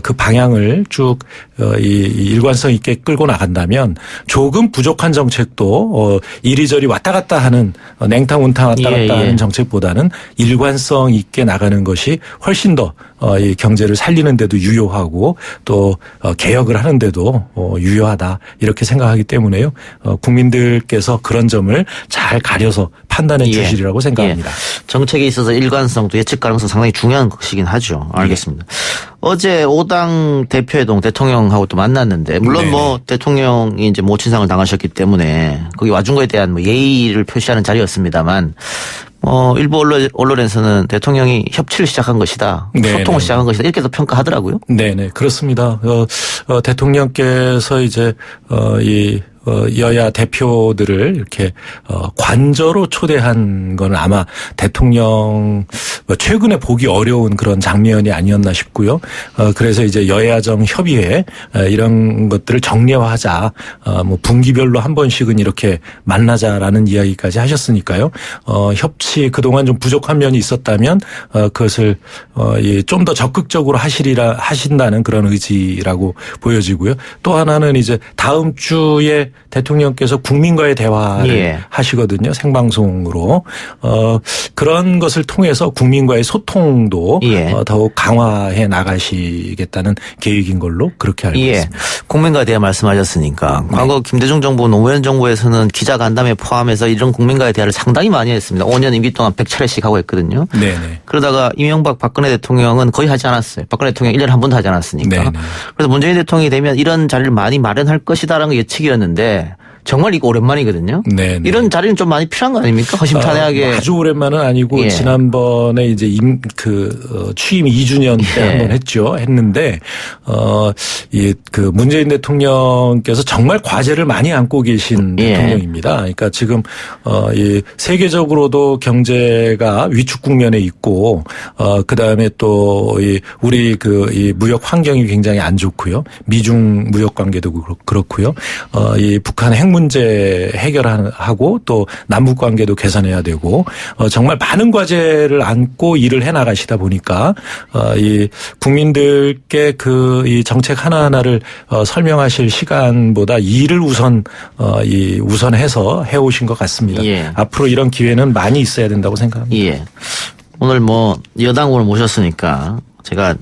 그 방향을 쭉 일관성 있게 끌고 나간다면 조금 부족한 정책도 이리저리 왔다 갔다 하는 냉탕 온탕 왔다 갔다 하는 정책보다는 일관성 있게 나가는 것이 훨씬 더 이 경제를 살리는 데도 유효하고 또 개혁을 하는 데도 유효하다 이렇게 생각하기 때문에요. 국민들께서 그런 점을 잘 가려서 판단해 주시리라고 생각합니다. 정책에 있어서 일관성 또 예측 가능성 상당히 중요한 것이긴 하죠. 알겠습니다. 어제 5당 대표회동 대통령하고 또 만났는데 물론 네네. 대통령이 이제 모친상을 당하셨기 때문에 거기 와준 거에 대한 예의를 표시하는 자리였습니다만 일부 언론에서는 대통령이 협치를 시작한 것이다. 네네. 소통을 시작한 것이다. 이렇게도 평가하더라고요. 네네. 그렇습니다. 대통령께서 이제 여야 대표들을 이렇게 관저로 초대한 건 아마 대통령 최근에 보기 어려운 그런 장면이 아니었나 싶고요. 그래서 이제 여야정 협의회 이런 것들을 정례화하자. 분기별로 한 번씩은 이렇게 만나자라는 이야기까지 하셨으니까요. 협치 그동안 좀 부족한 면이 있었다면 그것을 좀 더 적극적으로 하신다는 그런 의지라고 보여지고요. 또 하나는 이제 다음 주에 대통령께서 국민과의 대화를 하시거든요. 생방송으로. 그런 것을 통해서 국민과의 소통도 더욱 강화해 나가시겠다는 계획인 걸로 그렇게 알고 있습니다. 국민과의 대화 말씀하셨으니까 과거 김대중 정부 노무현 정부에서는 기자간담회 포함해서 이런 국민과의 대화를 상당히 많이 했습니다. 5년 임기 동안 100차례씩 하고 했거든요. 네네. 그러다가 이명박 박근혜 대통령은 거의 하지 않았어요. 박근혜 대통령 1년에 한 번도 하지 않았으니까. 네네. 그래서 문재인 대통령이 되면 이런 자리를 많이 마련할 것이다라는 게 예측이었는데 정말 이거 오랜만이거든요. 네. 이런 자리는 좀 많이 필요한 거 아닙니까? 허심탄회하게. 아주 오랜만은 아니고 예. 지난번에 이제 취임 2주년 때 예. 한번 했는데 그 문재인 대통령께서 정말 과제를 많이 안고 계신 예. 대통령입니다. 그러니까 지금 이 세계적으로도 경제가 위축 국면에 있고 그다음에 또 우리 이 무역 환경이 굉장히 안 좋고요. 미중 무역 관계도 그렇고요. 이 북한 핵 문제 해결하고 또 남북 관계도 개선해야 되고 정말 많은 과제를 안고 일을 해 나가시다 보니까 이 국민들께 이 정책 하나하나를 설명하실 시간보다 일을 우선해서 해오신 것 같습니다. 예. 앞으로 이런 기회는 많이 있어야 된다고 생각합니다. 예. 오늘 여당 의원을 모셨으니까 제가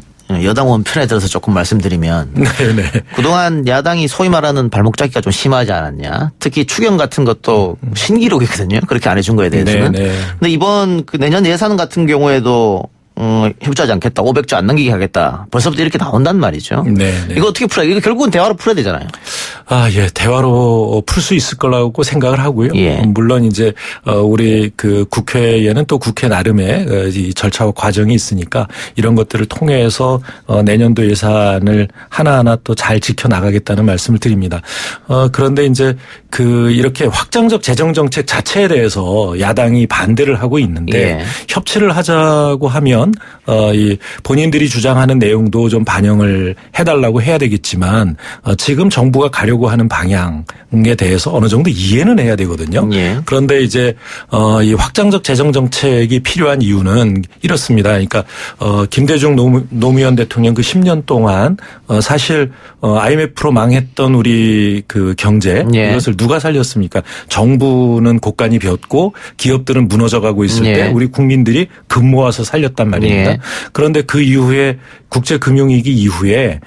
여당 의원 편에 들어서 조금 말씀드리면 네네. 그동안 야당이 소위 말하는 발목 잡기가 좀 심하지 않았냐. 특히 추경 같은 것도 신기록이거든요. 그렇게 안 해준 거에 대해서는. 네네. 근데 이번 내년 예산 같은 경우에도 협조하지 않겠다. 500조 안 넘기게 하겠다. 벌써부터 이렇게 나온단 말이죠. 네네. 이거 어떻게 풀어야 이거 결국은 대화로 풀어야 되잖아요. 예. 대화로 풀 수 있을 거라고 생각을 하고요. 예. 물론 이제 우리 그 국회에는 또 국회 나름의 이 절차와 과정이 있으니까 이런 것들을 통해서 내년도 예산을 하나하나 또 잘 지켜나가겠다는 말씀을 드립니다. 그런데 이제 이렇게 확장적 재정 정책 자체에 대해서 야당이 반대를 하고 있는데 예. 협치를 하자고 하면 이 본인들이 주장하는 내용도 좀 반영을 해달라고 해야 되겠지만 지금 정부가 가려고 하는 방향에 대해서 어느 정도 이해는 해야 되거든요. 예. 그런데 이제 이 확장적 재정 정책이 필요한 이유는 이렇습니다. 그러니까 김대중 노무현 대통령 그 10년 동안 사실 IMF로 망했던 우리 그 경제 예. 이것을 누가 살렸습니까? 정부는 곳간이 비었고 기업들은 무너져가고 있을 예. 때 우리 국민들이 금 모아서 살렸단 말입니다. 예. 그런데 그 이후에 국제금융위기 이후에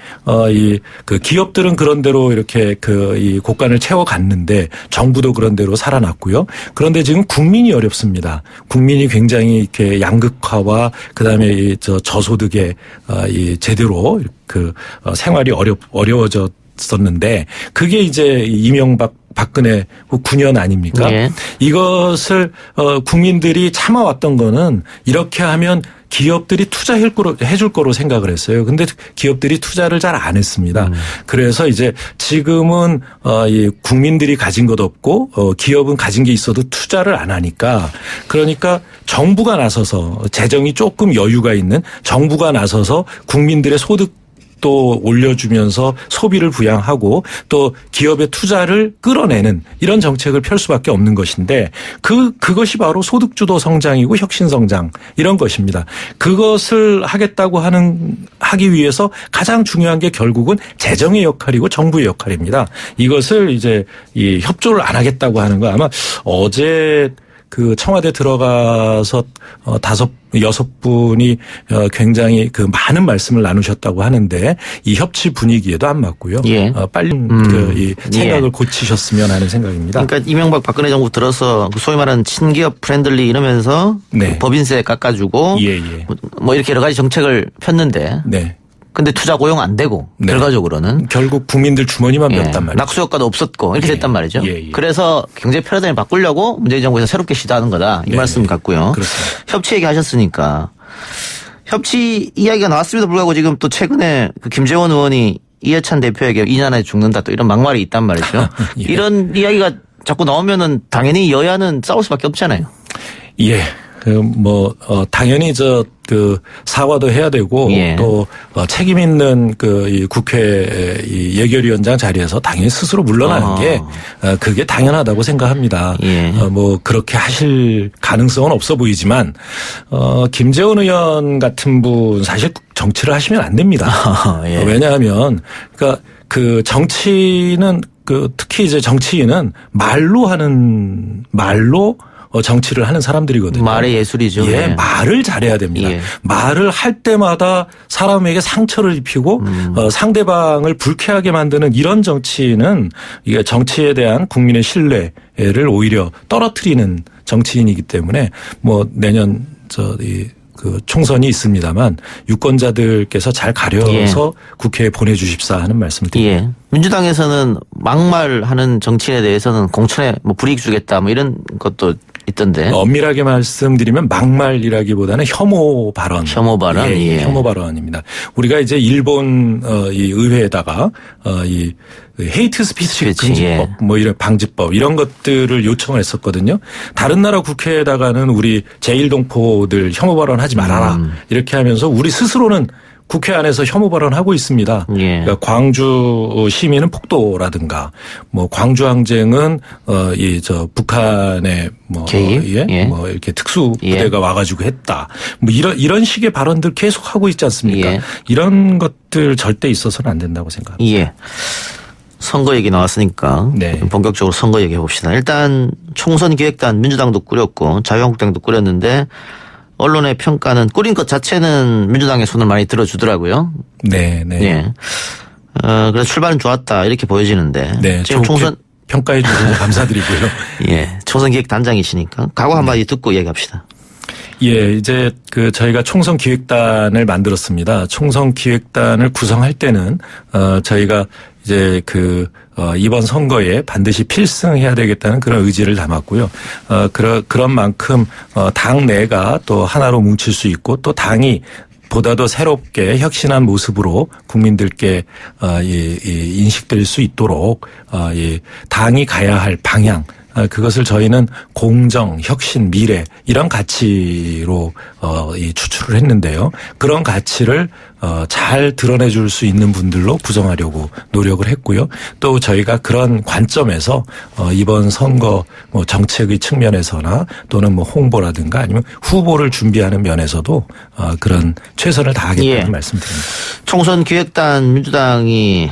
그 기업들은 그런 대로 이렇게 이 곳간을 채워갔는데 정부도 그런 대로 살아났고요. 그런데 지금 국민이 어렵습니다. 국민이 굉장히 이렇게 양극화와 그다음에 저소득의 제대로 생활이 어려워졌었는데 그게 이제 이명박 박근혜 9년 아닙니까? 예. 이것을 국민들이 참아왔던 거는 이렇게 하면 기업들이 투자해줄 거로 생각을 했어요. 근데 기업들이 투자를 잘 안 했습니다. 그래서 이제 지금은 이 국민들이 가진 것 없고 기업은 가진 게 있어도 투자를 안 하니까 그러니까 정부가 나서서 재정이 조금 여유가 있는 정부가 나서서 국민들의 소득 또 올려주면서 소비를 부양하고 또 기업의 투자를 끌어내는 이런 정책을 펼 수밖에 없는 것인데 그것이 바로 소득주도 성장이고 혁신성장 이런 것입니다. 그것을 하기 위해서 가장 중요한 게 결국은 재정의 역할이고 정부의 역할입니다. 이것을 이제 이 협조를 안 하겠다고 하는 거 아마 어제 청와대 들어가서 6분이 굉장히 많은 말씀을 나누셨다고 하는데 이 협치 분위기에도 안 맞고요. 예. 빨리 이 생각을 고치셨으면 하는 생각입니다. 그러니까 이명박 박근혜 정부 들어서 소위 말하는 친기업 프렌들리 이러면서 네. 법인세 깎아주고 뭐 이렇게 여러 가지 정책을 폈는데 네. 근데 투자 고용 안 되고 네. 결과적으로는 결국 국민들 주머니만 였단 말이죠. 낙수 효과도 없었고 이렇게 됐단 말이죠. 예. 그래서 경제 패러다임을 바꾸려고 문재인 정부에서 새롭게 시도하는 거다. 이 말씀 같고요. 그렇습니다. 협치 얘기하셨으니까 협치 이야기가 나왔음에도 불구하고 지금 또 최근에 김재원 의원이 이해찬 대표에게 2년 안에 죽는다 또 이런 막말이 있단 말이죠. 예. 이런 이야기가 자꾸 나오면은 당연히 여야는 싸울 수밖에 없잖아요. 예. 당연히 사과도 해야 되고 예. 또 책임 있는 이 국회 이 예결위원장 자리에서 당연히 스스로 물러나는 게 그게 당연하다고 생각합니다. 예. 그렇게 하실 가능성은 없어 보이지만 김재원 의원 같은 분 사실 정치를 하시면 안 됩니다. 예. 왜냐하면 그러니까 정치는 특히 이제 정치인은 말로 정치를 하는 사람들이거든요. 말의 예술이죠. 예, 네. 말을 잘해야 됩니다. 예. 말을 할 때마다 사람에게 상처를 입히고 상대방을 불쾌하게 만드는 이런 정치인은 이게 정치에 대한 국민의 신뢰를 오히려 떨어뜨리는 정치인이기 때문에 내년 총선이 있습니다만 유권자들께서 잘 가려서 국회에 보내주십사 하는 말씀을 드립니다. 예. 민주당에서는 막말하는 정치인에 대해서는 공천에 뭐 불이익 주겠다 뭐 이런 것도 있던데. 엄밀하게 말씀드리면 막말이라기보다는 혐오 발언. 혐오 발언. 예. 혐오 발언입니다. 우리가 이제 일본 이 의회에다가 이 헤이트 스피치 금지법, 뭐 이런 방지법 이런 것들을 요청을 했었거든요. 다른 나라 국회에다가는 우리 제1동포들 혐오 발언하지 말아라 이렇게 하면서 우리 스스로는 국회 안에서 혐오 발언하고 있습니다. 예. 그러니까 광주 시민은 폭도라든가, 뭐 광주 항쟁은 북한의 뭐 개입? 예. 뭐 이렇게 특수 부대가 와가지고 했다. 뭐 이런 식의 발언들 계속 하고 있지 않습니까? 예. 이런 것들 절대 있어서는 안 된다고 생각합니다. 예. 선거 얘기 나왔으니까 네. 본격적으로 선거 얘기해 봅시다. 일단 총선 기획단 민주당도 꾸렸고 자유한국당도 꾸렸는데. 언론의 평가는 꾸린 것 자체는 민주당의 손을 많이 들어주더라고요. 네, 네. 예. 그래서 출발은 좋았다 이렇게 보여지는데. 네. 지금 총선 평가해 주셔서 감사드리고요. 예. 총선 기획 단장이시니까 각오 한마디 듣고 얘기합시다. 예, 이제 저희가 총선 기획단을 만들었습니다. 총선 기획단을 구성할 때는 저희가 이제 이번 선거에 반드시 필승해야 되겠다는 그런 의지를 담았고요. 그런 만큼 당 내가 또 하나로 뭉칠 수 있고 또 당이 보다 더 새롭게 혁신한 모습으로 국민들께 인식될 수 있도록 당이 가야 할 방향 그것을 저희는 공정, 혁신, 미래 이런 가치로 추출을 했는데요. 그런 가치를 잘 드러내줄 수 있는 분들로 구성하려고 노력을 했고요. 또 저희가 그런 관점에서 이번 선거 뭐 정책의 측면에서나 또는 뭐 홍보라든가 아니면 후보를 준비하는 면에서도 그런 최선을 다하겠다는 말씀드립니다. 총선 기획단 민주당이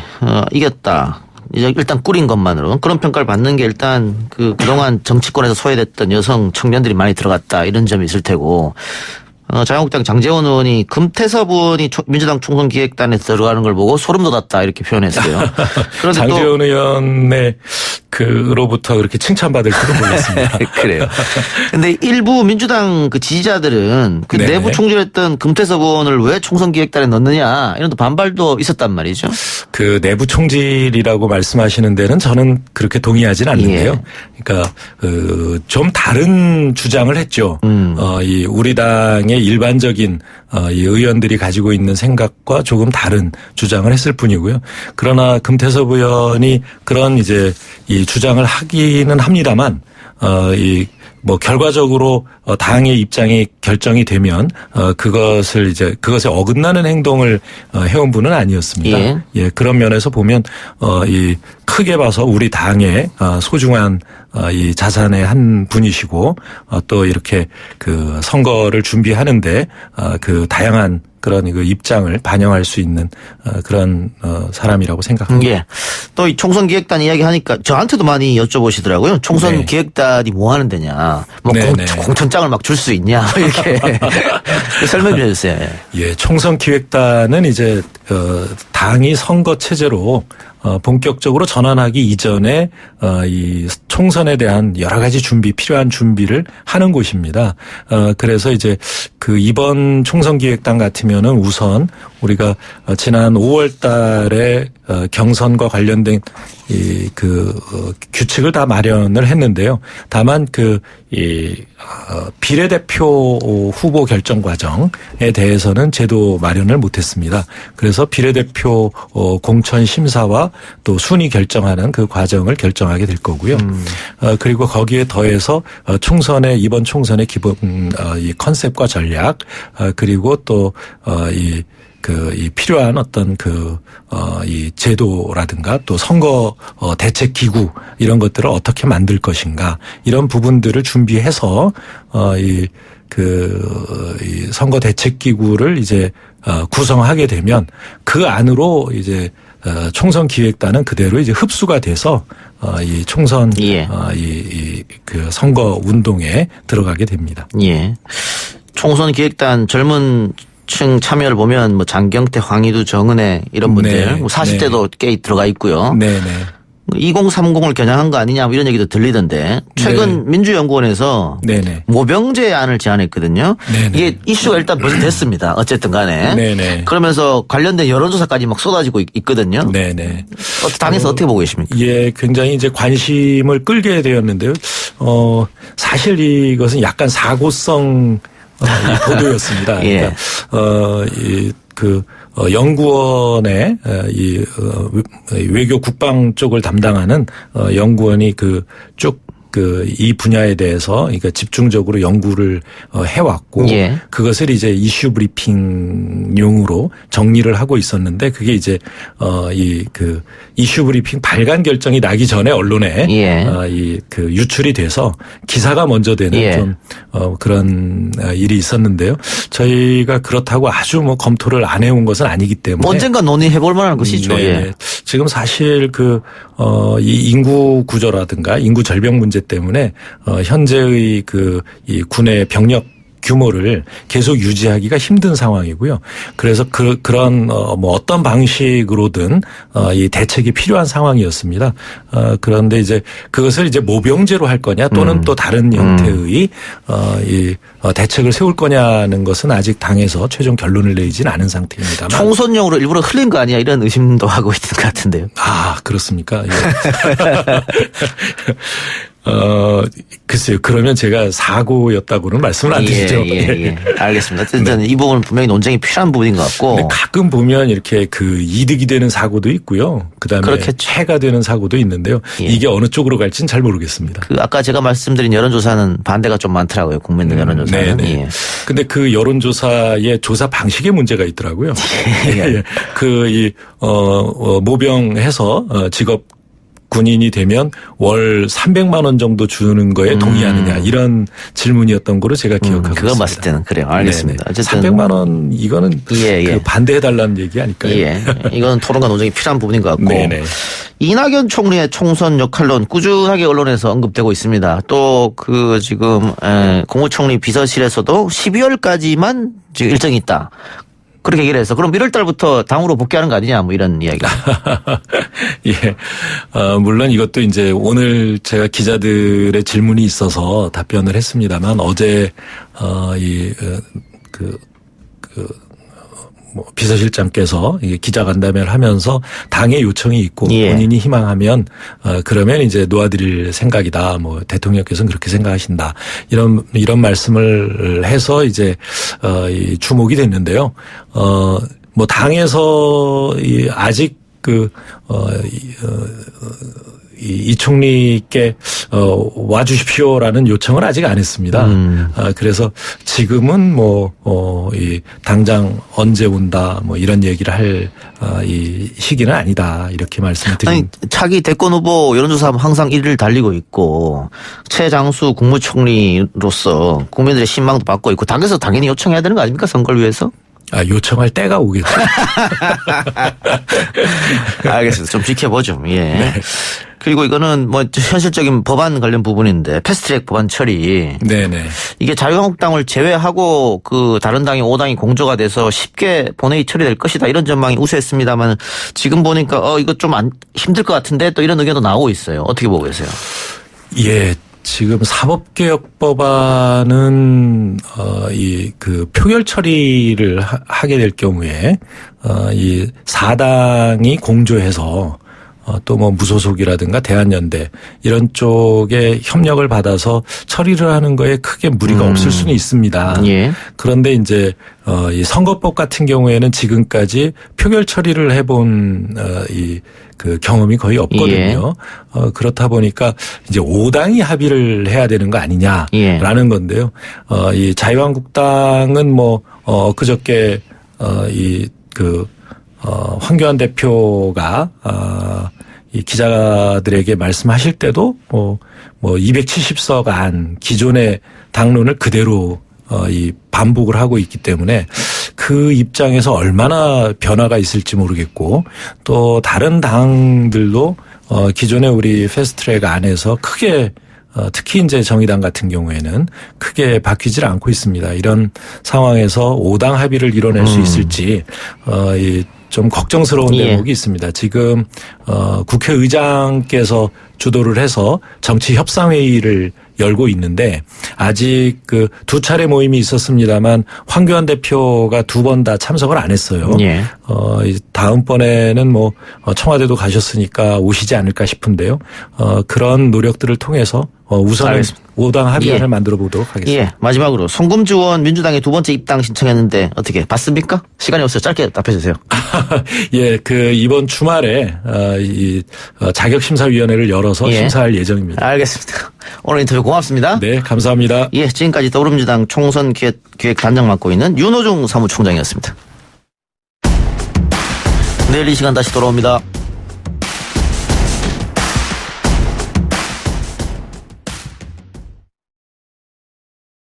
이겼다. 이제 일단 꾸린 것만으로 그런 평가를 받는 게 일단 그동안 정치권에서 소외됐던 여성 청년들이 많이 들어갔다 이런 점이 있을 테고 자유한국당 장제원 의원이 금태섭 의원이 민주당 총선 기획단에 들어가는 걸 보고 소름 돋았다 이렇게 표현했어요. 그런데 장제원 의원의 그로부터 그렇게 칭찬받을 줄은 몰랐습니다. 그래요. 근데 일부 민주당 지지자들은 내부 총질했던 금태섭 의원을 왜 총선 기획단에 넣느냐 이런 또 반발도 있었단 말이죠. 내부 총질이라고 말씀하시는 데는 저는 그렇게 동의하지는 않는데요. 그러니까 좀 다른 주장을 했죠. 이 우리 당의 일반적인 이 의원들이 가지고 있는 생각과 조금 다른 주장을 했을 뿐이고요. 그러나 금태섭 의원이 그런 이제 이 주장을 하기는 합니다만 뭐 결과적으로 당의 입장이 결정이 되면 그것에 어긋나는 행동을 해온 분은 아니었습니다. 예, 그런 면에서 보면 이 크게 봐서 우리 당의 소중한 이 자산의 한 분이시고 또 이렇게 선거를 준비하는데 다양한 그런 입장을 반영할 수 있는 그런 사람이라고 생각합니다. 예. 또 이 총선 기획단 이야기하니까 저한테도 많이 여쭤보시더라고요. 총선 기획단이 뭐 하는 데냐. 뭐 공천장을 막 줄 수 있냐. 이렇게 설명 좀 해주세요. 예. 총선 기획단은 이제 당이 선거 체제로 본격적으로 전환하기 이전에 이 총선에 대한 여러 가지 필요한 준비를 하는 곳입니다. 그래서 이제 이번 총선 기획단 같으면은 우선 우리가 지난 5월 달에 경선과 관련된 규칙을 다 마련을 했는데요. 다만 비례대표 후보 결정 과정에 대해서는 제도 마련을 못했습니다. 그래서 비례대표 공천 심사와 또 순위 결정하는 그 과정을 결정하게 될 거고요. 그리고 거기에 더해서 이번 총선의 기본 이 컨셉과 전략 그리고 또 이 필요한 어떤 이 제도라든가 또 선거 대책 기구 이런 것들을 어떻게 만들 것인가 이런 부분들을 준비해서 이 선거 대책 기구를 이제 구성하게 되면 그 안으로 이제 총선 기획단은 그대로 이제 흡수가 돼서 이 총선 선거 운동에 들어가게 됩니다. 예. 총선 기획단 젊은 층 참여를 보면 뭐 장경태, 황희두, 정은혜 이런 분들 40대도 꽤 들어가 있고요. 네네. 2030을 겨냥한 거 아니냐 뭐 이런 얘기도 들리던데 최근 민주연구원에서 모병제안을 제안했거든요. 이게 이슈가 일단 벌써 됐습니다. 어쨌든 간에. 그러면서 관련된 여론조사까지 막 쏟아지고 있거든요. 당에서 어떻게 보고 계십니까? 예, 굉장히 이제 관심을 끌게 되었는데요. 사실 이것은 약간 사고성 이 보도였습니다. 그러니까 연구원의 외교 국방 쪽을 담당하는 연구원이 이 분야에 대해서 그러니까 집중적으로 연구를 해왔고 그것을 이제 이슈 브리핑용으로 정리를 하고 있었는데 그게 이제 이슈 브리핑 발간 결정이 나기 전에 언론에 유출이 돼서 기사가 먼저 되는 좀 그런 일이 있었는데요. 저희가 그렇다고 아주 뭐 검토를 안 해온 것은 아니기 때문에 언젠가 논의해볼 만한 것이죠. 지금 사실 이 인구 구조라든가 인구 절벽 문제 때문에 현재의 이 군의 병력 규모를 계속 유지하기가 힘든 상황이고요. 그래서 그런 어떤 방식으로든 이 대책이 필요한 상황이었습니다. 그런데 이제 그것을 이제 모병제로 할 거냐 또는 또 다른 형태의 대책을 세울 거냐는 것은 아직 당에서 최종 결론을 내리진 않은 상태입니다만. 총선용으로 일부러 흘린 거 아니야 이런 의심도 하고 있는 것 같은데요. 아, 그렇습니까? 예. 글쎄요. 그러면 제가 사고였다고는 말씀을 안 드리죠. 알겠습니다. 어쨌든 이 부분은 분명히 논쟁이 필요한 부분인 것 같고. 근데 가끔 보면 이렇게 이득이 되는 사고도 있고요. 그다음에 해가 되는 사고도 있는데요. 이게 어느 쪽으로 갈지는 잘 모르겠습니다. 아까 제가 말씀드린 여론조사는 반대가 좀 많더라고요. 국민들 여론조사는. 근데 그 여론조사의 조사 방식에 문제가 있더라고요. 모병해서 직업 군인이 되면 월 300만 원 정도 주는 거에 동의하느냐 이런 질문이었던 거로 제가 기억하고 있습니다. 그거 봤을 때는 그래요. 알겠습니다. 어쨌든 300만 원 이거는 반대해달라는 얘기 아닐까요? 이건 토론과 논쟁이 필요한 부분인 것 같고. 이낙연 총리의 총선 역할론 꾸준하게 언론에서 언급되고 있습니다. 또 지금 국무총리 비서실에서도 12월까지만 지금 일정이 있다. 그렇게 얘기를 해서 그럼 1월 달부터 당으로 복귀하는 거 아니냐 뭐 이런 이야기가. 물론 이것도 이제 오늘 제가 기자들의 질문이 있어서 답변을 했습니다만 어제 비서실장께서 기자간담회를 하면서 당의 요청이 있고 본인이 희망하면 그러면 이제 놓아드릴 생각이다. 뭐 대통령께서는 그렇게 생각하신다. 이런 말씀을 해서 이제 주목이 됐는데요. 뭐 당에서 아직 이 총리께 와주십시오라는 요청을 아직 안 했습니다. 그래서 지금은 이 당장 언제 온다 뭐 이런 얘기를 할 이 시기는 아니다 이렇게 말씀을 드립니다. 차기 대권 후보 여론조사하면 항상 1위를 달리고 있고 최장수 국무총리로서 국민들의 신망도 받고 있고 당에서 당연히 요청해야 되는 거 아닙니까 선거를 위해서? 요청할 때가 오겠죠. 알겠습니다. 좀 지켜보죠. 그리고 이거는 뭐 현실적인 법안 관련 부분인데 패스트트랙 법안 처리. 이게 자유한국당을 제외하고 다른 당이 5당이 공조가 돼서 쉽게 본회의 처리될 것이다 이런 전망이 우세했습니다만 지금 보니까 이거 좀 힘들 것 같은데 또 이런 의견도 나오고 있어요. 어떻게 보고 계세요? 지금 사법개혁법안은 표결 처리를 하게 될 경우에 이 4당이 공조해서 또 뭐 무소속이라든가 대한연대 이런 쪽에 협력을 받아서 처리를 하는 거에 크게 무리가 없을 수는 있습니다. 그런데 이제 이 선거법 같은 경우에는 지금까지 표결 처리를 해본 경험이 거의 없거든요. 그렇다 보니까 이제 5당이 합의를 해야 되는 거 아니냐라는 건데요. 이 자유한국당은 그저께 황교안 대표가 이 기자들에게 말씀하실 때도 270석 안 기존의 당론을 그대로 반복을 하고 있기 때문에 그 입장에서 얼마나 변화가 있을지 모르겠고 또 다른 당들도 기존의 우리 패스트트랙 안에서 크게 특히 이제 정의당 같은 경우에는 크게 바뀌질 않고 있습니다. 이런 상황에서 5당 합의를 이뤄낼 수 있을지 좀 걱정스러운 예. 대목이 있습니다. 지금 국회의장께서 주도를 해서 정치 협상회의를 열고 있는데 아직 그 두 차례 모임이 있었습니다만 황교안 대표가 두 번 다 참석을 안 했어요. 예. 다음번에는 뭐 청와대도 가셨으니까 오시지 않을까 싶은데요. 그런 노력들을 통해서 우선은 알겠습니다. 5당 합의안을 예. 만들어 보도록 하겠습니다. 예. 마지막으로 송금주 의원 민주당에 두 번째 입당 신청했는데 어떻게 봤습니까? 시간이 없어요. 짧게 답해 주세요. 예, 이번 주말에 자격심사위원회를 열어서 예. 심사할 예정입니다. 알겠습니다. 오늘 인터뷰 고맙습니다. 네, 감사합니다. 예, 지금까지 더불어민주당 총선 기획단장 맡고 있는 윤호중 사무총장이었습니다. 내일 이 시간 다시 돌아옵니다.